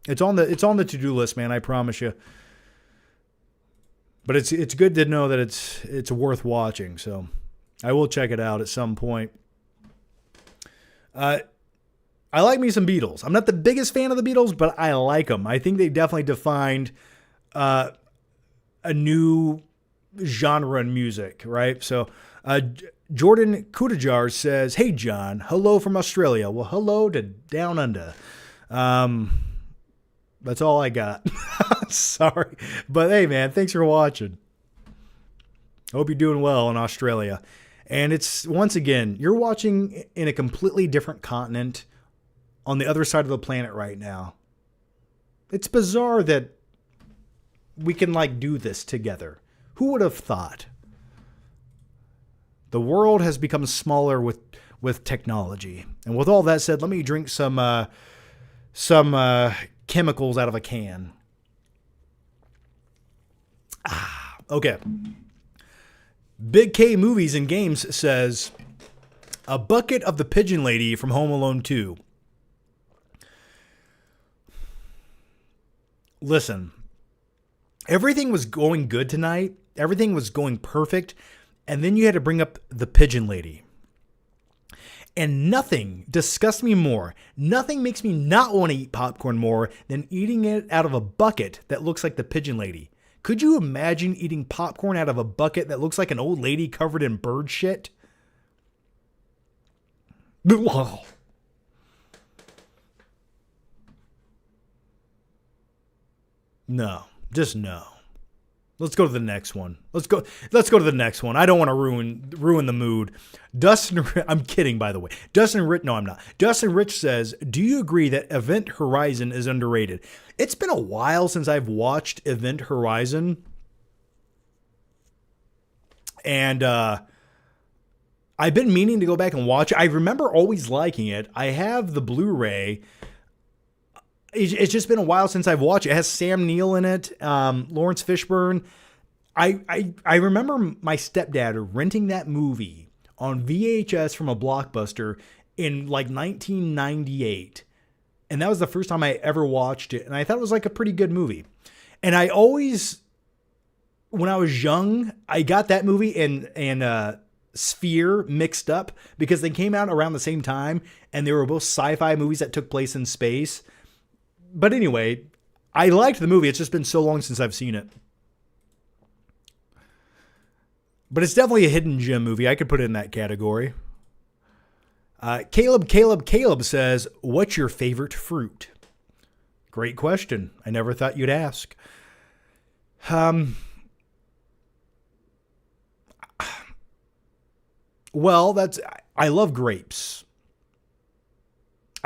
it's on the to-do list, man. I promise you. But it's good to know that it's worth watching. So I will check it out at some point. I like me some Beatles. I'm not the biggest fan of the Beatles, but I like them. I think they definitely defined a new genre in music, right? So Jordan Kudajar says, hey, John, hello from Australia. Well, hello to Down Under. That's all I got. Sorry. But hey, man, thanks for watching. Hope you're doing well in Australia. And it's, once again, you're watching in a completely different continent on the other side of the planet right now. It's bizarre that we can like do this together. Who would have thought? The world has become smaller with technology. And with all that said, let me drink some chemicals out of a can. Okay. Big K Movies and Games says, a bucket of the pigeon lady from Home Alone 2. Listen, everything was going good tonight. Everything was going perfect. And then you had to bring up the pigeon lady. And nothing disgusts me more. Nothing makes me not want to eat popcorn more than eating it out of a bucket that looks like the pigeon lady. Could you imagine eating popcorn out of a bucket that looks like an old lady covered in bird shit? No, just no. Let's go to the next one. Let's go to the next one. I don't want to ruin the mood. Dustin, I'm kidding, by the way. Dustin Rich says, do you agree that Event Horizon is underrated? It's been a while since I've watched Event Horizon. And I've been meaning to go back and watch it. I remember always liking it. I have the Blu-ray. It's just been a while since I've watched it. It has Sam Neill in it, Lawrence Fishburne. I remember my stepdad renting that movie on VHS from a Blockbuster in like 1998. And that was the first time I ever watched it. And I thought it was like a pretty good movie. And I always, when I was young, I got that movie and Sphere mixed up because they came out around the same time. And they were both sci-fi movies that took place in space. But anyway, I liked the movie. It's just been so long since I've seen it. But it's definitely a hidden gem movie. I could put it in that category. Caleb says, what's your favorite fruit? Great question. I never thought you'd ask. Well, I love grapes.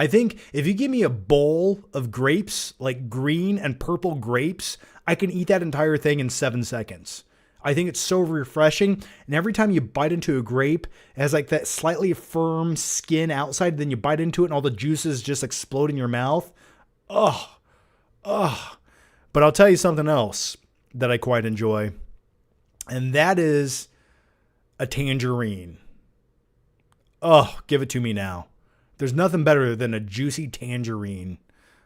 I think if you give me a bowl of grapes, like green and purple grapes, I can eat that entire thing in 7 seconds. I think it's so refreshing. And every time you bite into a grape, it has like that slightly firm skin outside. Then you bite into it and all the juices just explode in your mouth. But I'll tell you something else that I quite enjoy. And that is a tangerine. Give it to me now. There's nothing better than a juicy tangerine.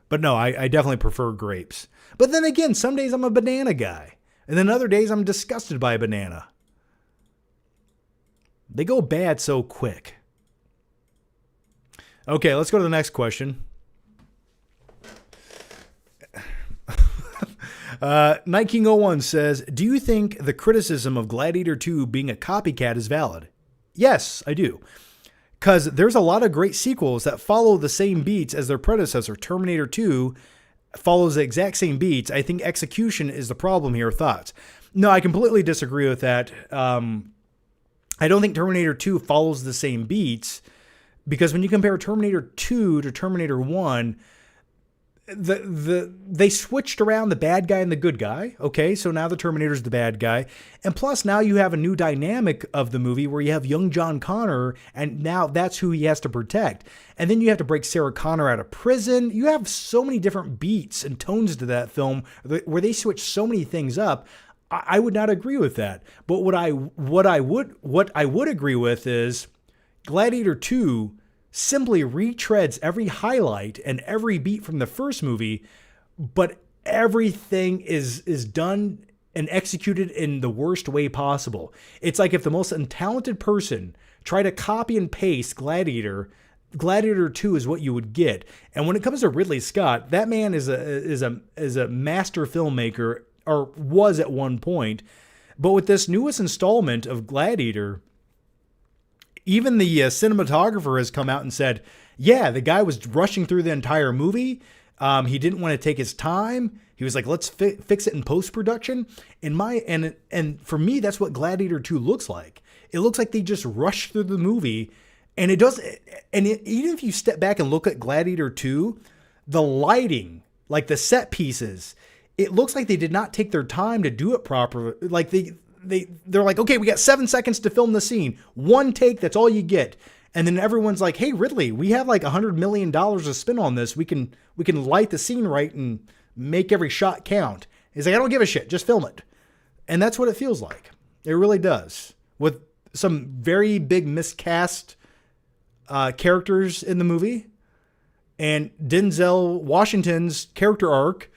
But no, I definitely prefer grapes. But then again, some days I'm a banana guy. And then other days I'm disgusted by a banana. They go bad so quick. Okay, let's go to the next question. Night King 01 says, do you think the criticism of Gladiator 2 being a copycat is valid? Yes, I do. Because there's a lot of great sequels that follow the same beats as their predecessor. Terminator 2 follows the exact same beats. I think execution is the problem here. Thoughts? No, I completely disagree with that. I don't think Terminator 2 follows the same beats, because when you compare Terminator 2 to Terminator 1, they switched around the bad guy and the good guy. Okay, so now the Terminator's the bad guy. And plus now you have a new dynamic of the movie where you have young John Connor, and now that's who he has to protect. And then you have to break Sarah Connor out of prison. You have so many different beats and tones to that film where they switch so many things up. I would not agree with that. But what I would agree with is Gladiator 2 simply retreads every highlight and every beat from the first movie, but everything is done and executed in the worst way possible. It's like if the most untalented person tried to copy and paste Gladiator 2 is what you would get. And when it comes to Ridley Scott, that man is a master filmmaker, or was at one point. But with this newest installment of Gladiator, even the cinematographer has come out and said, yeah, the guy was rushing through the entire movie. He didn't want to take his time. He was like, let's fix it in post-production. And for me, that's what Gladiator 2 looks like. It looks like they just rushed through the movie. And it does. And even if you step back and look at Gladiator 2, the lighting, like the set pieces, it looks like they did not take their time to do it properly. Like they're like, okay, we got 7 seconds to film the scene. One take, that's all you get. And then everyone's like, hey, Ridley, we have like $100 million to spend on this. We can light the scene right and make every shot count. He's like, I don't give a shit. Just film it. And that's what it feels like. It really does. With some very big miscast characters in the movie. And Denzel Washington's character arc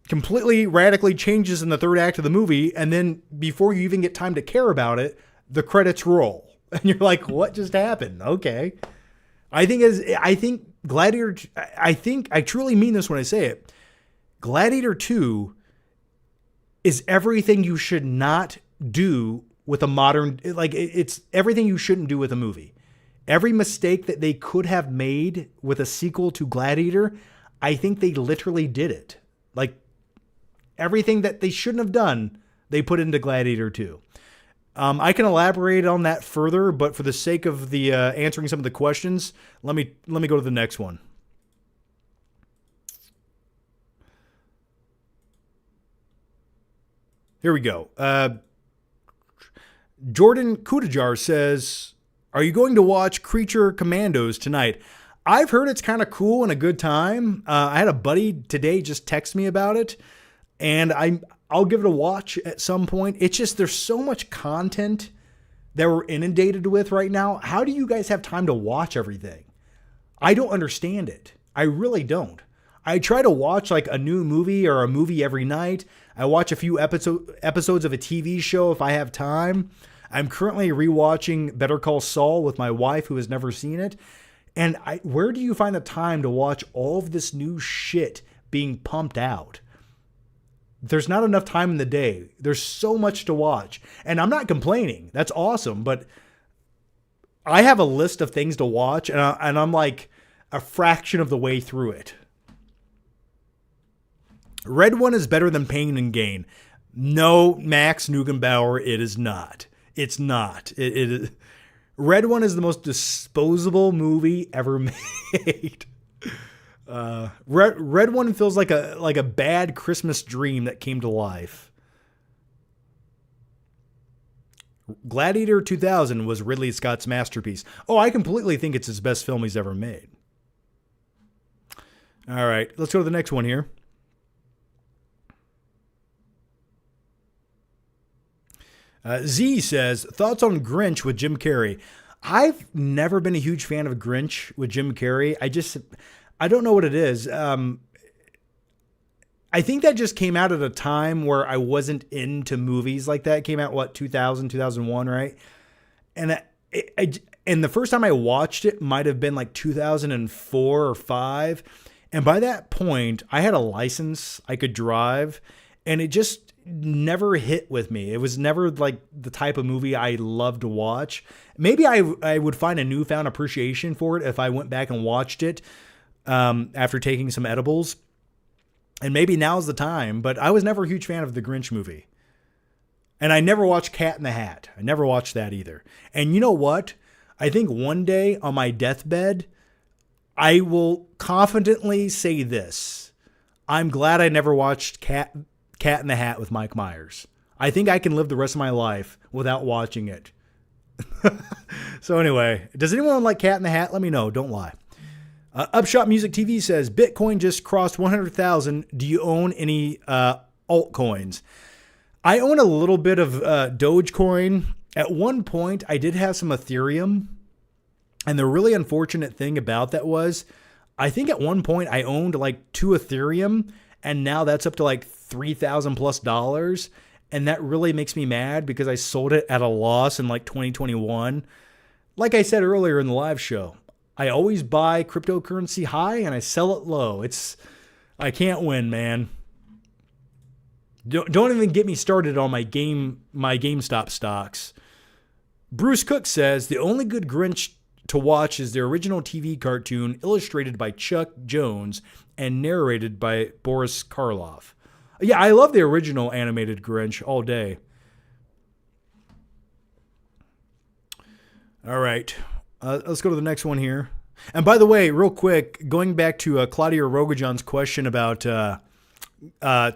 completely radically changes in the third act of the movie, and then before you even get time to care about it, the credits roll, and you're like, "What just happened?" Okay, I think Gladiator. I truly mean this when I say it. Gladiator 2 is everything you should not do with a modern. Like it's everything you shouldn't do with a movie. Every mistake that they could have made with a sequel to Gladiator, I think they literally did it. Like. Everything that they shouldn't have done, they put into Gladiator 2. I can elaborate on that further, but for the sake of the answering some of the questions, let me go to the next one. Here we go. Jordan Kudajar says, are you going to watch Creature Commandos tonight? I've heard it's kind of cool and a good time. I had a buddy today just text me about it. And I'll give it a watch at some point. It's just there's so much content that we're inundated with right now. How do you guys have time to watch everything? I don't understand it. I really don't. I try to watch like a new movie or a movie every night. I watch a few episodes of a TV show if I have time. I'm currently rewatching Better Call Saul with my wife who has never seen it. And where do you find the time to watch all of this new shit being pumped out? There's not enough time in the day. There's so much to watch. And I'm not complaining. That's awesome. But I have a list of things to watch, and I'm like a fraction of the way through it. Red One is better than Pain and Gain. No, Max Neugebauer, it is not. It's not. Red One is the most disposable movie ever made. Red One feels like a bad Christmas dream that came to life. Gladiator 2000 was Ridley Scott's masterpiece. Oh, I completely think it's his best film he's ever made. All right, let's go to the next one here. Z says, thoughts on Grinch with Jim Carrey. I've never been a huge fan of Grinch with Jim Carrey. I don't know what it is. I think that just came out at a time where I wasn't into movies like that. It came out, 2000, 2001, right? And and the first time I watched it might have been like 2004 or 5. And by that point, I had a license, I could drive, and it just never hit with me. It was never like the type of movie I loved to watch. Maybe I would find a newfound appreciation for it if I went back and watched it after taking some edibles. And maybe now's the time, but I was never a huge fan of the Grinch movie. And I never watched Cat in the Hat. I never watched that either. And you know what? I think one day on my deathbed, I will confidently say this. I'm glad I never watched Cat in the Hat with Mike Myers. I think I can live the rest of my life without watching it. So anyway, does anyone like Cat in the Hat? Let me know. Don't lie. Upshot Music TV says, Bitcoin just crossed 100,000. Do you own any altcoins? I own a little bit of Dogecoin. At one point, I did have some Ethereum. And the really unfortunate thing about that was, I think at one point I owned like 2 Ethereum. And now that's up to like $3,000+. And that really makes me mad because I sold it at a loss in like 2021. Like I said earlier in the live show, I always buy cryptocurrency high and I sell it low. I can't win, man. Don't even get me started on my GameStop stocks. Bruce Cook says the only good Grinch to watch is the original TV cartoon illustrated by Chuck Jones and narrated by Boris Karloff. Yeah, I love the original animated Grinch all day. All right, let's go to the next one here. And by the way, real quick, going back to Claudia Rogajan's question about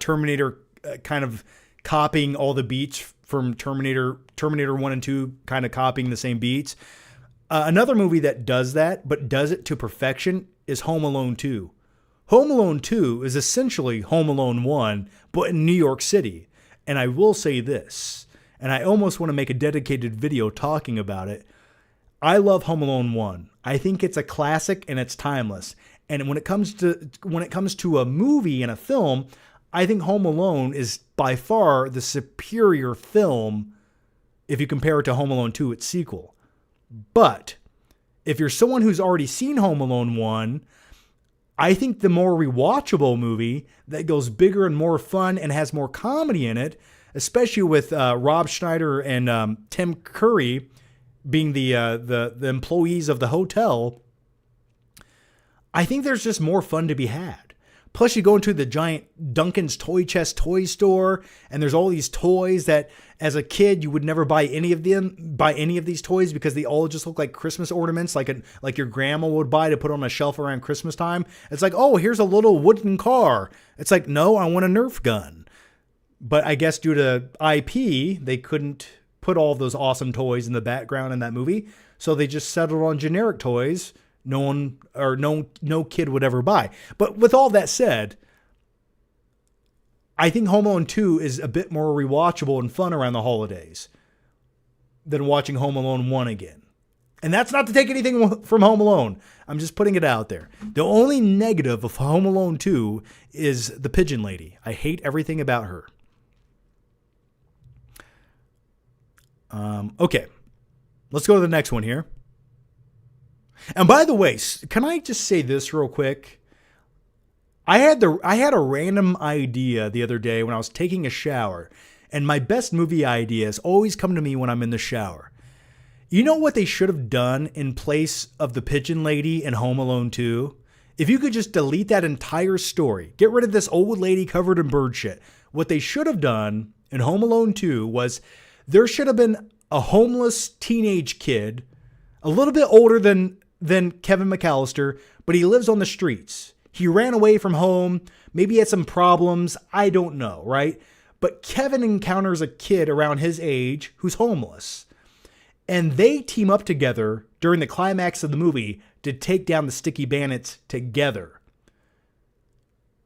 Terminator kind of copying all the beats from Terminator 1 and 2, kind of copying the same beats. Another movie that does that, but does it to perfection, is Home Alone 2. Home Alone 2 is essentially Home Alone 1, but in New York City. And I will say this, and I almost want to make a dedicated video talking about it. I love Home Alone 1. I think it's a classic and it's timeless. And when it comes to a movie and a film, I think Home Alone is by far the superior film if you compare it to Home Alone 2, its sequel. But if you're someone who's already seen Home Alone 1, I think the more rewatchable movie that goes bigger and more fun and has more comedy in it, especially with Rob Schneider and Tim Curry being the employees of the hotel, I think there's just more fun to be had. Plus, you go into the giant Duncan's Toy Chest toy store, and there's all these toys that, as a kid, you would never buy any of these toys because they all just look like Christmas ornaments, like your grandma would buy to put on a shelf around Christmas time. It's like, oh, here's a little wooden car. It's like, no, I want a Nerf gun. But I guess due to IP, they couldn't put all those awesome toys in the background in that movie, so they just settled on generic toys no kid would ever buy. But with all that said, I think Home Alone 2 is a bit more rewatchable and fun around the holidays than watching Home Alone 1 again. And that's not to take anything from Home Alone. I'm just putting it out there. The only negative of Home Alone 2 is the pigeon lady. I hate everything about her. Okay, let's go to the next one here. And by the way, can I just say this real quick? I had a random idea the other day when I was taking a shower, and my best movie ideas always come to me when I'm in the shower. You know what they should have done in place of the pigeon lady in Home Alone 2? If you could just delete that entire story, get rid of this old lady covered in bird shit. What they should have done in Home Alone 2 was there should have been a homeless teenage kid, a little bit older than Kevin McAllister, but he lives on the streets. He ran away from home. Maybe he had some problems. I don't know, right? But Kevin encounters a kid around his age who's homeless. And they team up together during the climax of the movie to take down the Sticky Bandits together.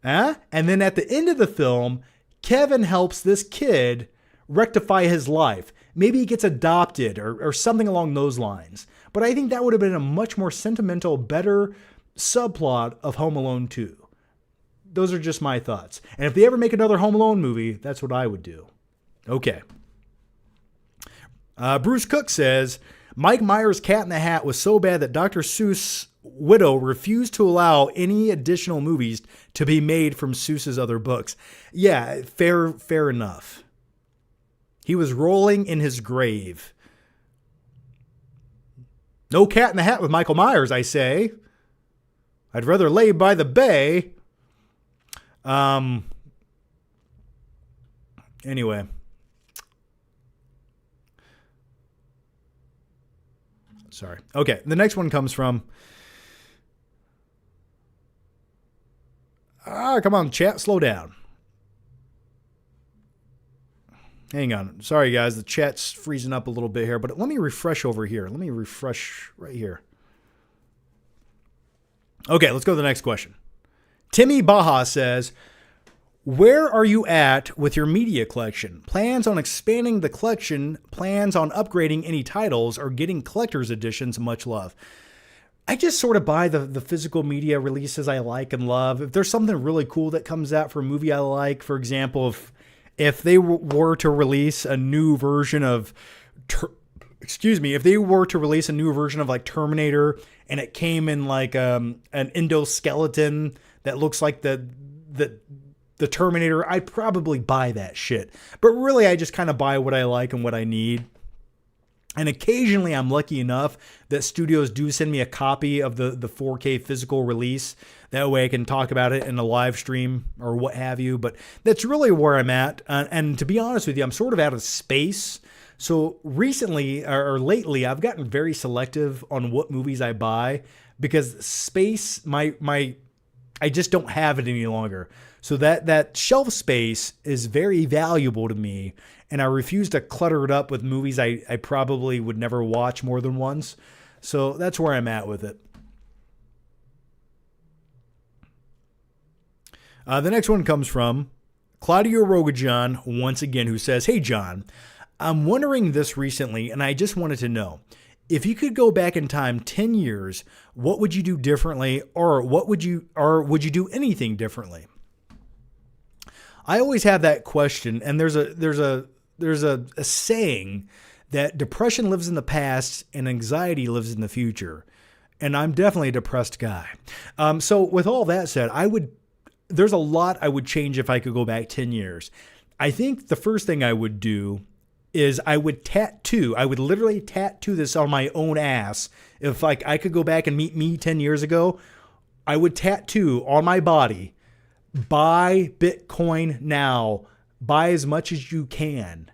And then at the end of the film, Kevin helps this kid rectify his life. Maybe he gets adopted or something along those lines. But I think that would have been a much more sentimental, better subplot of Home Alone 2. Those are just my thoughts. And if they ever make another Home Alone movie, that's what I would do. Okay. Bruce Cook says, Mike Myers' Cat in the Hat was so bad that Dr. Seuss' widow refused to allow any additional movies to be made from Seuss's other books. Yeah, fair enough. He was rolling in his grave. No Cat in the Hat with Michael Myers, I say. I'd rather lay by the bay. Anyway. Sorry. Okay, the next one comes from... come on, chat, slow down. Hang on. Sorry, guys, the chat's freezing up a little bit here, but let me refresh over here. Let me refresh right here. Okay, let's go to the next question. Timmy Baja says, where are you at with your media collection? Plans on expanding the collection, plans on upgrading any titles, or getting collector's editions? Much love. I just sort of buy the physical media releases I like and love. If there's something really cool that comes out for a movie I like, for example, if they were to release a new version of, if they were to release a new version of like Terminator and it came in like an endoskeleton that looks like the Terminator, I'd probably buy that shit. But really, I just kind of buy what I like and what I need. And occasionally I'm lucky enough that studios do send me a copy of the 4K physical release. That way I can talk about it in a live stream or what have you. But that's really where I'm at. And to be honest with you, I'm sort of out of space. So recently or lately, I've gotten very selective on what movies I buy because space, I just don't have it any longer. So that shelf space is very valuable to me, and I refuse to clutter it up with movies I probably would never watch more than once. So that's where I'm at with it. The next one comes from Claudio Rogajan, once again, who says, hey, John, I'm wondering this recently, and I just wanted to know, if you could go back in time 10 years, what would you do differently, or would you do anything differently? I always have that question, and there's a saying that depression lives in the past and anxiety lives in the future. And I'm definitely a depressed guy. So with all that said, there's a lot I would change if I could go back 10 years. I think the first thing I would do is I would literally tattoo this on my own ass. If like I could go back and meet me 10 years ago, I would tattoo on my body, buy Bitcoin now, buy as much as you can.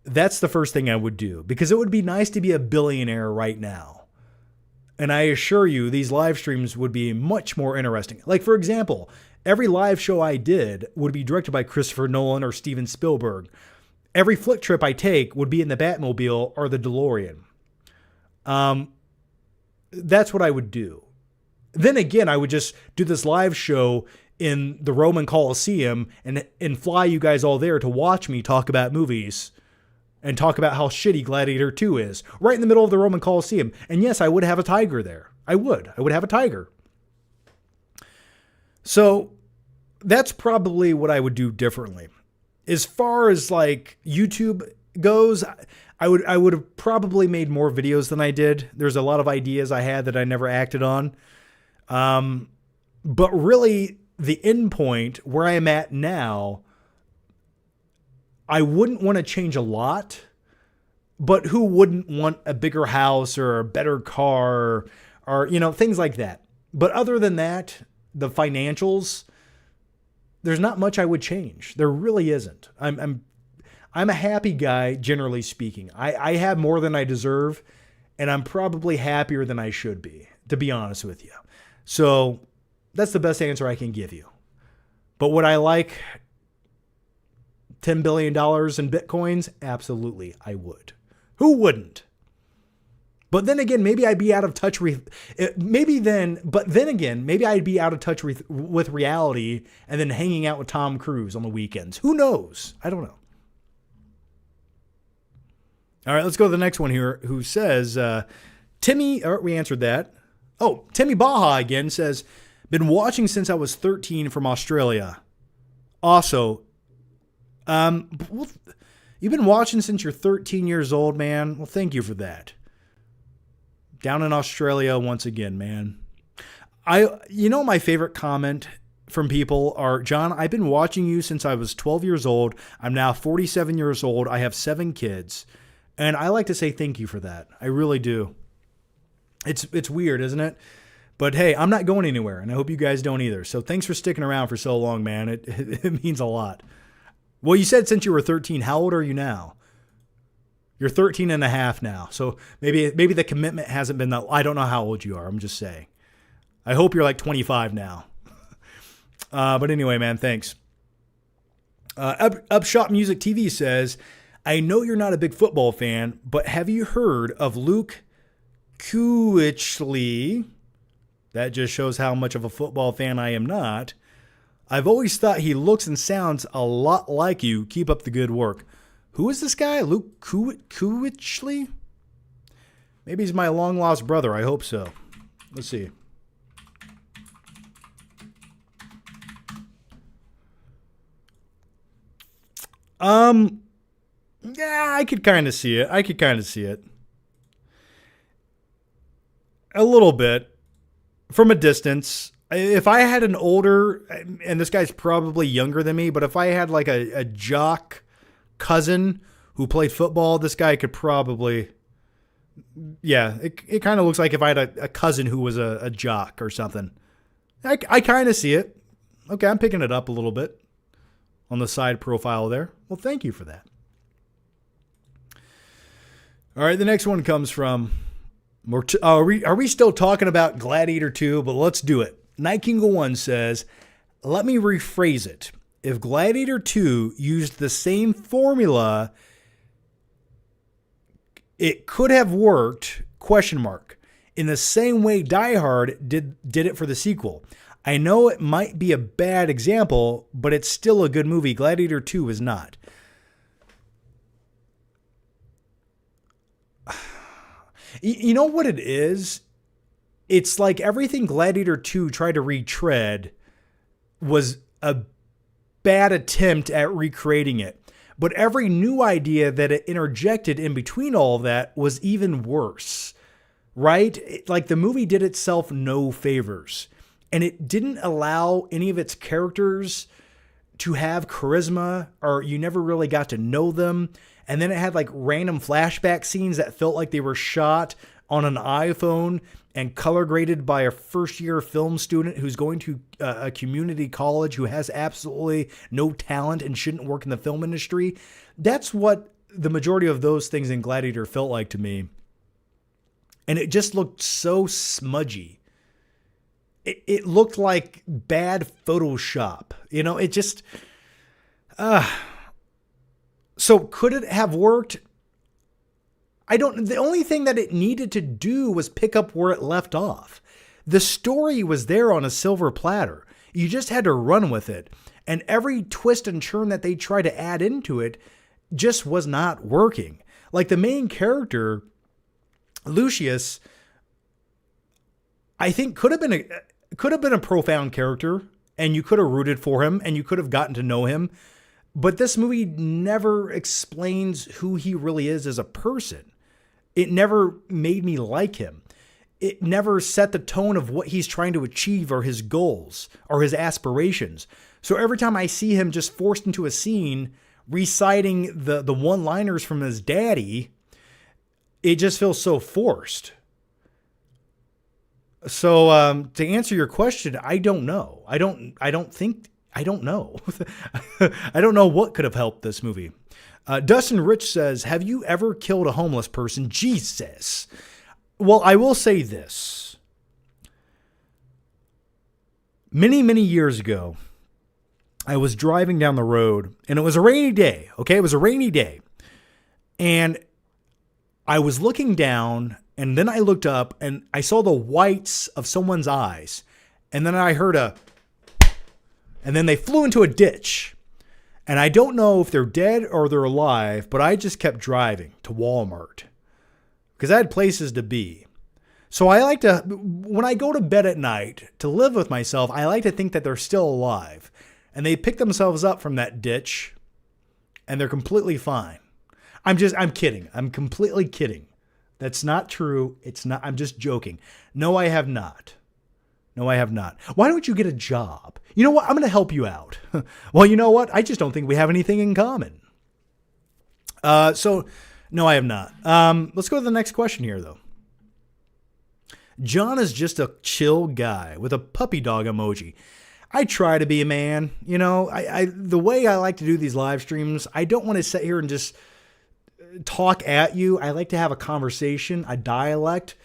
That's the first thing I would do, because it would be nice to be a billionaire right now. And I assure you, these live streams would be much more interesting. Like, for example, every live show I did would be directed by Christopher Nolan or Steven Spielberg. Every flick trip I take would be in the Batmobile or the DeLorean. That's what I would do. Then again, I would just do this live show in the Roman Colosseum and fly you guys all there to watch me talk about movies and talk about how shitty Gladiator 2 is, right in the middle of the Roman Colosseum. And yes, I would have a tiger there. I would have a tiger. So that's probably what I would do differently. As far as like YouTube goes, I would have probably made more videos than I did. There's a lot of ideas I had that I never acted on. But really, the end point where I am at now, I wouldn't want to change a lot, but who wouldn't want a bigger house or a better car or things like that. But other than that, the financials, there's not much I would change. There really isn't. I'm a happy guy, generally speaking. I have more than I deserve, and I'm probably happier than I should be, to be honest with you. So that's the best answer I can give you. But would I like $10 billion in Bitcoins? Absolutely, I would. Who wouldn't? But then again, maybe I'd be out of touch with, maybe I'd be out of touch with reality and then hanging out with Tom Cruise on the weekends. Who knows? I don't know. All right, let's go to the next one here, who says, Timmy, we answered that. Oh, Timmy Baja again says, been watching since I was 13 from Australia. Also, You've been watching since you're 13 years old, man. Well, thank you for that. Down in Australia once again, man. My favorite comment from people are, John, I've been watching you since I was 12 years old. I'm now 47 years old. I have 7 kids. And I like to say thank you for that. I really do. It's weird, isn't it? But hey, I'm not going anywhere, and I hope you guys don't either. So thanks for sticking around for so long, man. It means a lot. Well, you said since you were 13. How old are you now? You're 13 and a half now. So maybe the commitment hasn't been that. I don't know how old you are. I'm just saying. I hope you're like 25 now. But anyway, man, thanks. Upshot Music TV says, I know you're not a big football fan, but have you heard of Luke Kuechly? That just shows how much of a football fan I am not. I've always thought he looks and sounds a lot like you. Keep up the good work. Who is this guy? Luke Kuechly? Maybe he's my long-lost brother. I hope so. Let's see. Yeah, I could kind of see it. A little bit. From a distance. If I had an older, and this guy's probably younger than me, but if I had like a jock cousin who played football, this guy could probably, it kind of looks like if I had a cousin who was a jock or something. I kind of see it. Okay, I'm picking it up a little bit on the side profile there. Well, thank you for that. All right, the next one comes from, are we still talking about Gladiator 2? But let's do it. Night King 1 says, let me rephrase it. If Gladiator 2 used the same formula, it could have worked, ? In the same way Die Hard did it for the sequel. I know it might be a bad example, but it's still a good movie. Gladiator 2 is not. You know what it is? It's like everything Gladiator 2 tried to retread was a bad attempt at recreating it. But every new idea that it interjected in between all of that was even worse, right? Like the movie did itself no favors. And it didn't allow any of its characters to have charisma, or you never really got to know them. And then it had like random flashback scenes that felt like they were shot on an iPhone and color graded by a first-year film student who's going to a community college who has absolutely no talent and shouldn't work in the film industry. That's what the majority of those things in Gladiator felt like to me. And it just looked so smudgy. It looked like bad Photoshop. You know, it just... So could it have worked? The only thing that it needed to do was pick up where it left off. The story was there on a silver platter. You just had to run with it. And every twist and turn that they tried to add into it just was not working. Like the main character, Lucius, I think could have been a profound character, and you could have rooted for him and you could have gotten to know him. But this movie never explains who he really is as a person. It never made me like him. It never set the tone of what he's trying to achieve or his goals or his aspirations. So every time I see him just forced into a scene reciting the one-liners from his daddy, it just feels so forced. So to answer your question, I don't know. I don't know. I don't know what could have helped this movie. Dustin Rich says, have you ever killed a homeless person? Jesus. Well, I will say this. Many, many years ago, I was driving down the road and it was a rainy day. Okay. It was a rainy day. And I was looking down and then I looked up and I saw the whites of someone's eyes. And then I heard and then they flew into a ditch. And I don't know if they're dead or they're alive, but I just kept driving to Walmart because I had places to be. So I like to, when I go to bed at night to live with myself, I like to think that they're still alive. And they pick themselves up from that ditch and they're completely fine. I'm kidding. I'm completely kidding. That's not true. It's not. I'm just joking. No, I have not. No, I have not. Why don't you get a job? You know what? I'm going to help you out. Well, you know what? I just don't think we have anything in common. So, no, I have not. Let's go to the next question here, though. John is just a chill guy with a puppy dog emoji. I try to be a man. You know, the way I like to do these live streams, I don't want to sit here and just talk at you. I like to have a conversation, a dialect.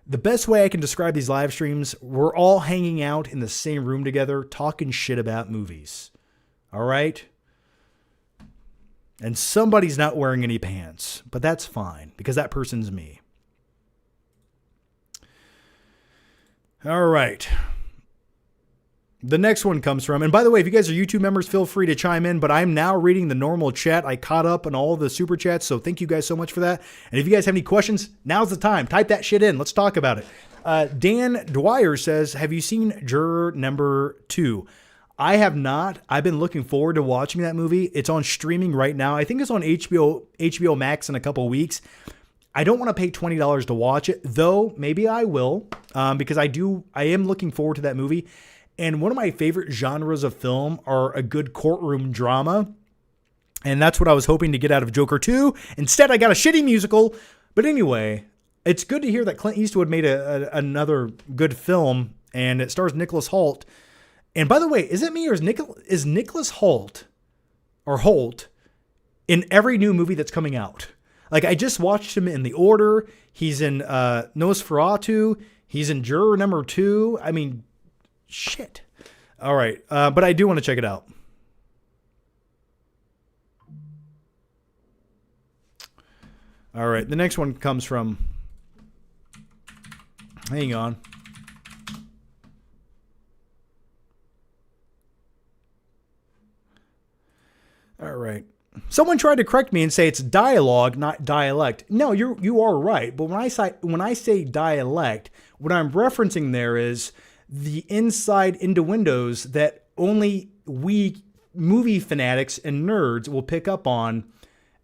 The best way I can describe these live streams, we're all hanging out in the same room together, talking shit about movies. All right? And somebody's not wearing any pants, but that's fine because that person's me. All right. The next one comes from, and by the way, if you guys are YouTube members, feel free to chime in, but I'm now reading the normal chat. I caught up on all the super chats, so thank you guys so much for that. And if you guys have any questions, now's the time. Type that shit in. Let's talk about it. Dan Dwyer says, have you seen Juror number 2? I have not. I've been looking forward to watching that movie. It's on streaming right now. I think it's on HBO Max in a couple weeks. I don't want to pay $20 to watch it, though maybe I will, because I am looking forward to that movie. And one of my favorite genres of film are a good courtroom drama. And that's what I was hoping to get out of Joker 2. Instead, I got a shitty musical. But anyway, it's good to hear that Clint Eastwood made another good film. And it stars Nicholas Hoult. And by the way, is it me or is Nicholas Hoult in every new movie that's coming out? Like, I just watched him in The Order. He's in Nosferatu. He's in Juror number 2. I mean, shit. All right. But I do want to check it out. All right. The next one comes from, hang on. All right. Someone tried to correct me and say it's dialogue, not dialect. No, you are right. But when I say dialect, what I'm referencing there is the inside innuendos that only we movie fanatics and nerds will pick up on,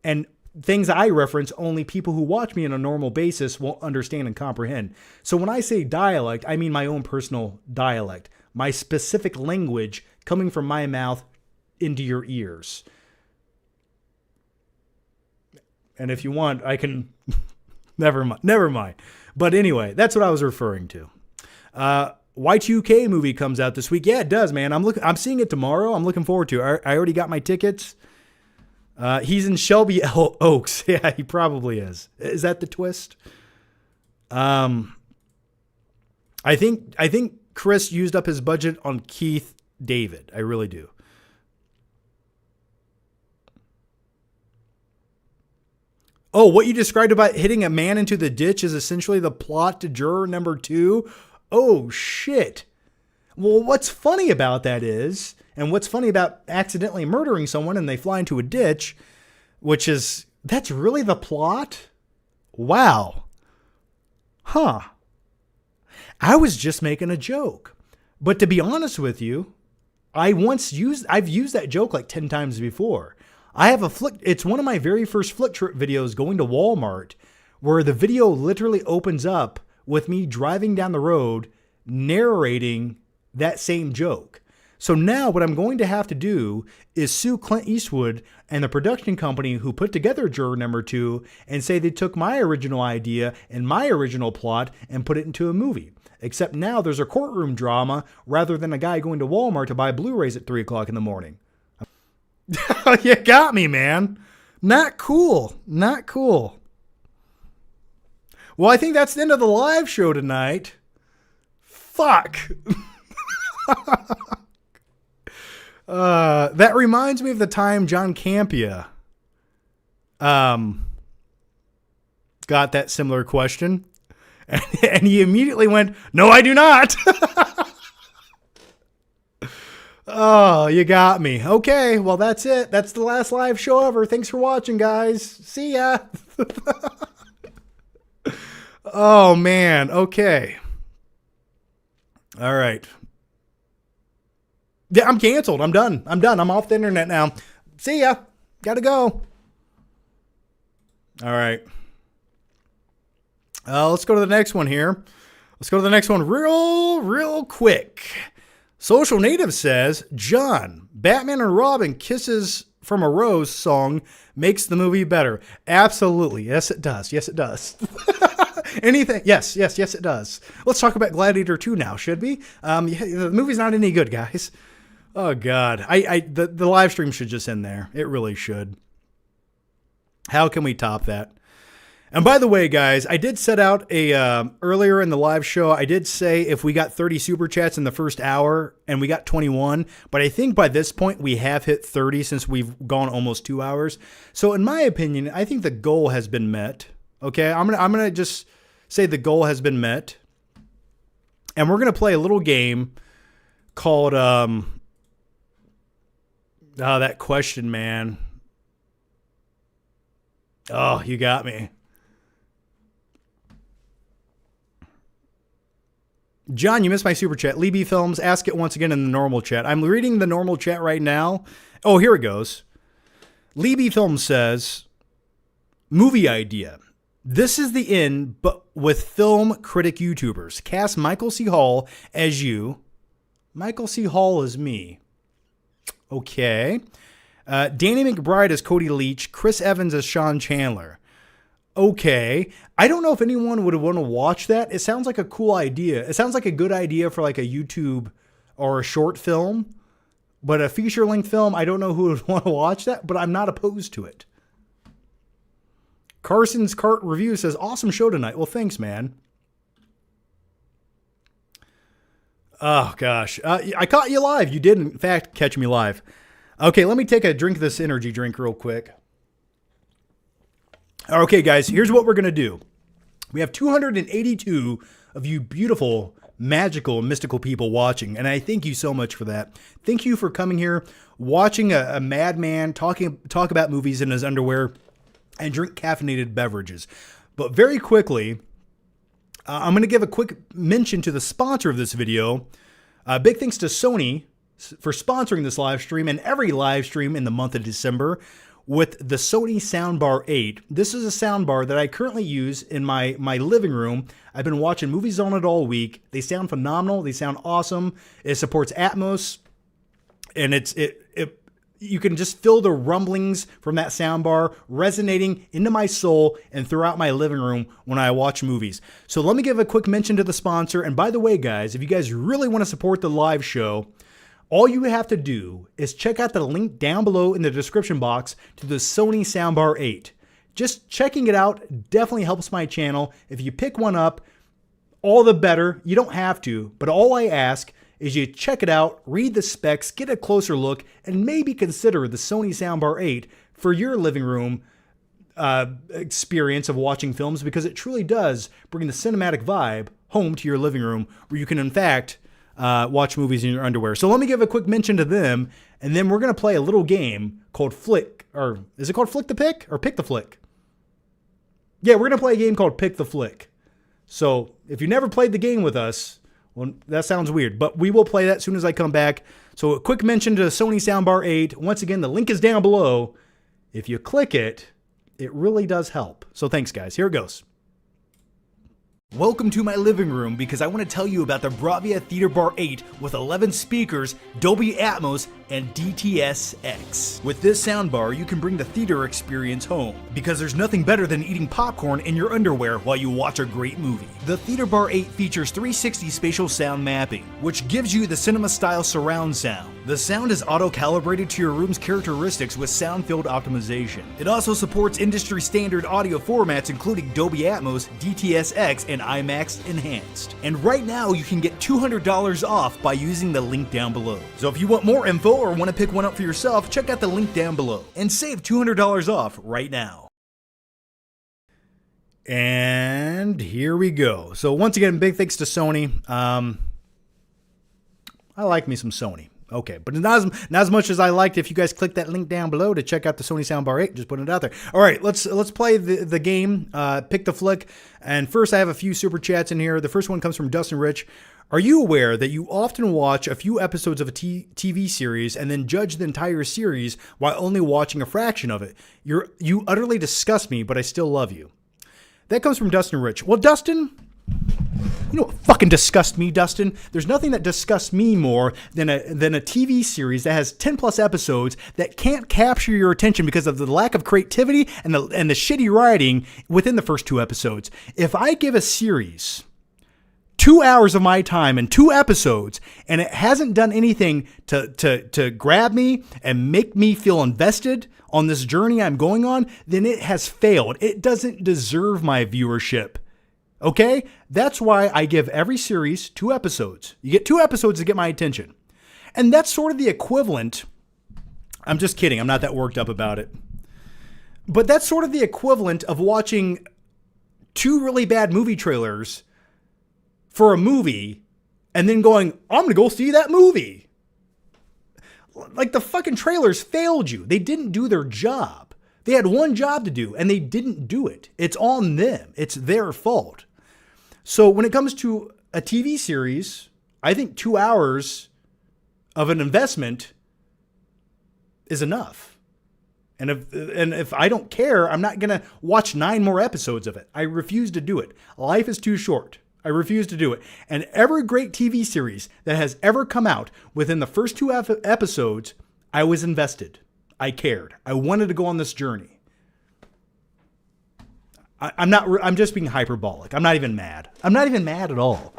and things I reference only people who watch me on a normal basis will understand and comprehend. So when I say dialect, I mean my own personal dialect, my specific language coming from my mouth into your ears. And if you want, I can, never mind. But anyway, that's what I was referring to. Y2K movie comes out this week. Yeah, it does, man. I'm seeing it tomorrow. I'm looking forward to it. I already got my tickets. He's in Shelby Oaks. Yeah, he probably is. Is that the twist? I think Chris used up his budget on Keith David. I really do. Oh, what you described about hitting a man into the ditch is essentially the plot to Juror number 2. Oh, shit. Well, what's funny about that is, and what's funny about accidentally murdering someone and they fly into a ditch, that's really the plot? Wow. Huh. I was just making a joke. But to be honest with you, I've used that joke like 10 times before. I have it's one of my very first flick trip videos going to Walmart, where the video literally opens up with me driving down the road, narrating that same joke. So now what I'm going to have to do is sue Clint Eastwood and the production company who put together Juror number 2 and say they took my original idea and my original plot and put it into a movie. Except now there's a courtroom drama rather than a guy going to Walmart to buy Blu-rays at 3 o'clock in the morning. You got me, man. Not cool. Not cool. Well, I think that's the end of the live show tonight. Fuck. That reminds me of the time John Campea got that similar question. And he immediately went, "No, I do not." Oh, you got me. Okay, well, that's it. That's the last live show ever. Thanks for watching, guys. See ya. Oh, man. Okay. All right. Yeah, I'm canceled. I'm done. I'm off the internet now. See ya. Gotta go. All right. Let's go to the next one here. Let's go to the next one real quick. Social Native says, John, Batman and Robin Kisses from a Rose song makes the movie better. Absolutely. Yes, it does. Yes, it does. Anything. Yes, it does. Let's talk about Gladiator 2 now, should we? The movie's not any good, guys. Oh, God. The live stream should just end there. It really should. How can we top that? And by the way, guys, I did set out earlier in the live show, I did say if we got 30 super chats in the first hour, and we got 21, but I think by this point we have hit 30 since we've gone almost 2 hours. So in my opinion, I think the goal has been met. Okay, I'm gonna just say the goal has been met, and we're gonna play a little game called that question, man. Oh, you got me. John, you missed my super chat. Libby Films, ask it once again in the normal chat. I'm reading the normal chat right now. Oh, here it goes. Libby Films says, movie idea. This is the end, but with film critic YouTubers. Cast Michael C. Hall as you. Michael C. Hall is me. Okay. Danny McBride as Cody Leach. Chris Evans as Sean Chandler. Okay. I don't know if anyone would want to watch that. It sounds like a cool idea. It sounds like a good idea for like a YouTube or a short film. But a feature-length film, I don't know who would want to watch that, but I'm not opposed to it. Carson's Cart Review says, awesome show tonight. Well, thanks, man. Oh, gosh. I caught you live. You did, in fact, catch me live. Okay, let me take a drink of this energy drink real quick. Okay, guys, here's what we're going to do. We have 282 of you beautiful, magical, mystical people watching, and I thank you so much for that. Thank you for coming here, watching a madman talk about movies in his underwear and drink caffeinated beverages. But very quickly, I'm going to give a quick mention to the sponsor of this video. Big thanks to Sony for sponsoring this live stream and every live stream in the month of December with the Sony Soundbar 8. This is a soundbar that I currently use in my living room. I've been watching movies on it all week. They sound phenomenal. They sound awesome. It supports Atmos, and you can just feel the rumblings from that soundbar resonating into my soul and throughout my living room when I watch movies. So let me give a quick mention to the sponsor. And by the way, guys, if you guys really want to support the live show, all you have to do is check out the link down below in the description box to the Sony Soundbar 8. Just checking it out definitely helps my channel. If you pick one up, all the better. You don't have to, but all I ask is you check it out, read the specs, get a closer look, and maybe consider the Sony Soundbar 8 for your living room experience of watching films, because it truly does bring the cinematic vibe home to your living room where you can, in fact, watch movies in your underwear. So let me give a quick mention to them, and then we're going to play a little game called Flick, or is it called Flick the Pick or Pick the Flick? Yeah, we're going to play a game called Pick the Flick. So if you never played the game with us, well, that sounds weird, but we will play that as soon as I come back. So a quick mention to Sony Soundbar 8. Once again, the link is down below. If you click it, it really does help. So thanks, guys. Here it goes. Welcome to my living room, because I want to tell you about the Bravia Theater Bar 8 with 11 speakers, Dolby Atmos, and DTS-X. With this soundbar, you can bring the theater experience home, because there's nothing better than eating popcorn in your underwear while you watch a great movie. The Theater Bar 8 features 360 spatial sound mapping, which gives you the cinema-style surround sound. The sound is auto-calibrated to your room's characteristics with sound field optimization. It also supports industry-standard audio formats including Dolby Atmos, DTS-X, and IMAX Enhanced. And right now, you can get $200 off by using the link down below. So if you want more info or want to pick one up for yourself, check out the link down below and save $200 off right now. And here we go. So once again, big thanks to Sony. I like me some Sony. Okay, but not as much as I liked. If you guys click that link down below to check out the Sony Soundbar 8, just putting it out there. All right, let's play the game. Pick the flick. And first, I have a few super chats in here. The first one comes from Dustin Rich. Are you aware that you often watch a few episodes of a TV series and then judge the entire series while only watching a fraction of it? You utterly disgust me, but I still love you. That comes from Dustin Rich. Well, Dustin, you know what fucking disgusts me, Dustin? There's nothing that disgusts me more than a TV series that has 10 plus episodes that can't capture your attention because of the lack of creativity and the shitty writing within the first 2 episodes. If I give a series 2 hours of my time and 2 episodes, and it hasn't done anything to grab me and make me feel invested on this journey I'm going on, then it has failed. It doesn't deserve my viewership. Okay? That's why I give every series 2 episodes. You get 2 episodes to get my attention. And that's sort of the equivalent. I'm just kidding. I'm not that worked up about it. But that's sort of the equivalent of watching 2 really bad movie trailers for a movie and then going, I'm going to go see that movie. Like, the fucking trailers failed you. They didn't do their job. They had one job to do and they didn't do it. It's on them. It's their fault. So when it comes to a TV series, I think 2 hours of an investment is enough. And if I don't care, I'm not going to watch 9 more episodes of it. I refuse to do it. Life is too short. I refuse to do it. And every great TV series that has ever come out, within the first 2 episodes, I was invested. I cared. I wanted to go on this journey. I'm just being hyperbolic. I'm not even mad. I'm not even mad at all.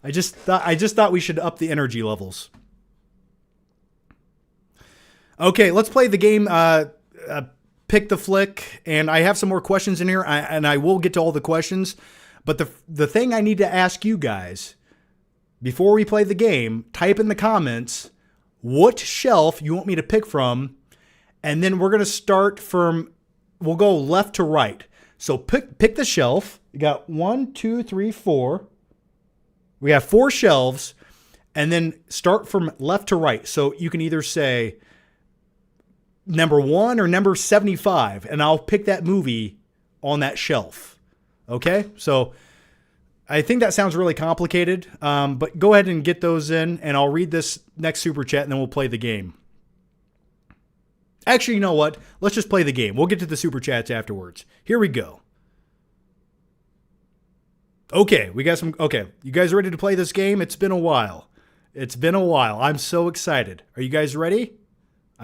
I just thought we should up the energy levels. Okay, let's play the game. Pick the flick. And I have some more questions in here, and I will get to all the questions. But the thing I need to ask you guys before we play the game, type in the comments what shelf you want me to pick from, and then we're going to start from, we'll go left to right. So pick the shelf. You got 1, 2, 3, 4. We have 4 shelves, and then start from left to right. So you can either say number 1 or number 75, and I'll pick that movie on that shelf. Okay, so I think that sounds really complicated, but go ahead and get those in, and I'll read this next super chat, and then we'll play the game. Actually, you know what? Let's just play the game. We'll get to the super chats afterwards. Here we go. Okay, we got some. Okay, you guys ready to play this game? It's been a while. I'm so excited. Are you guys ready?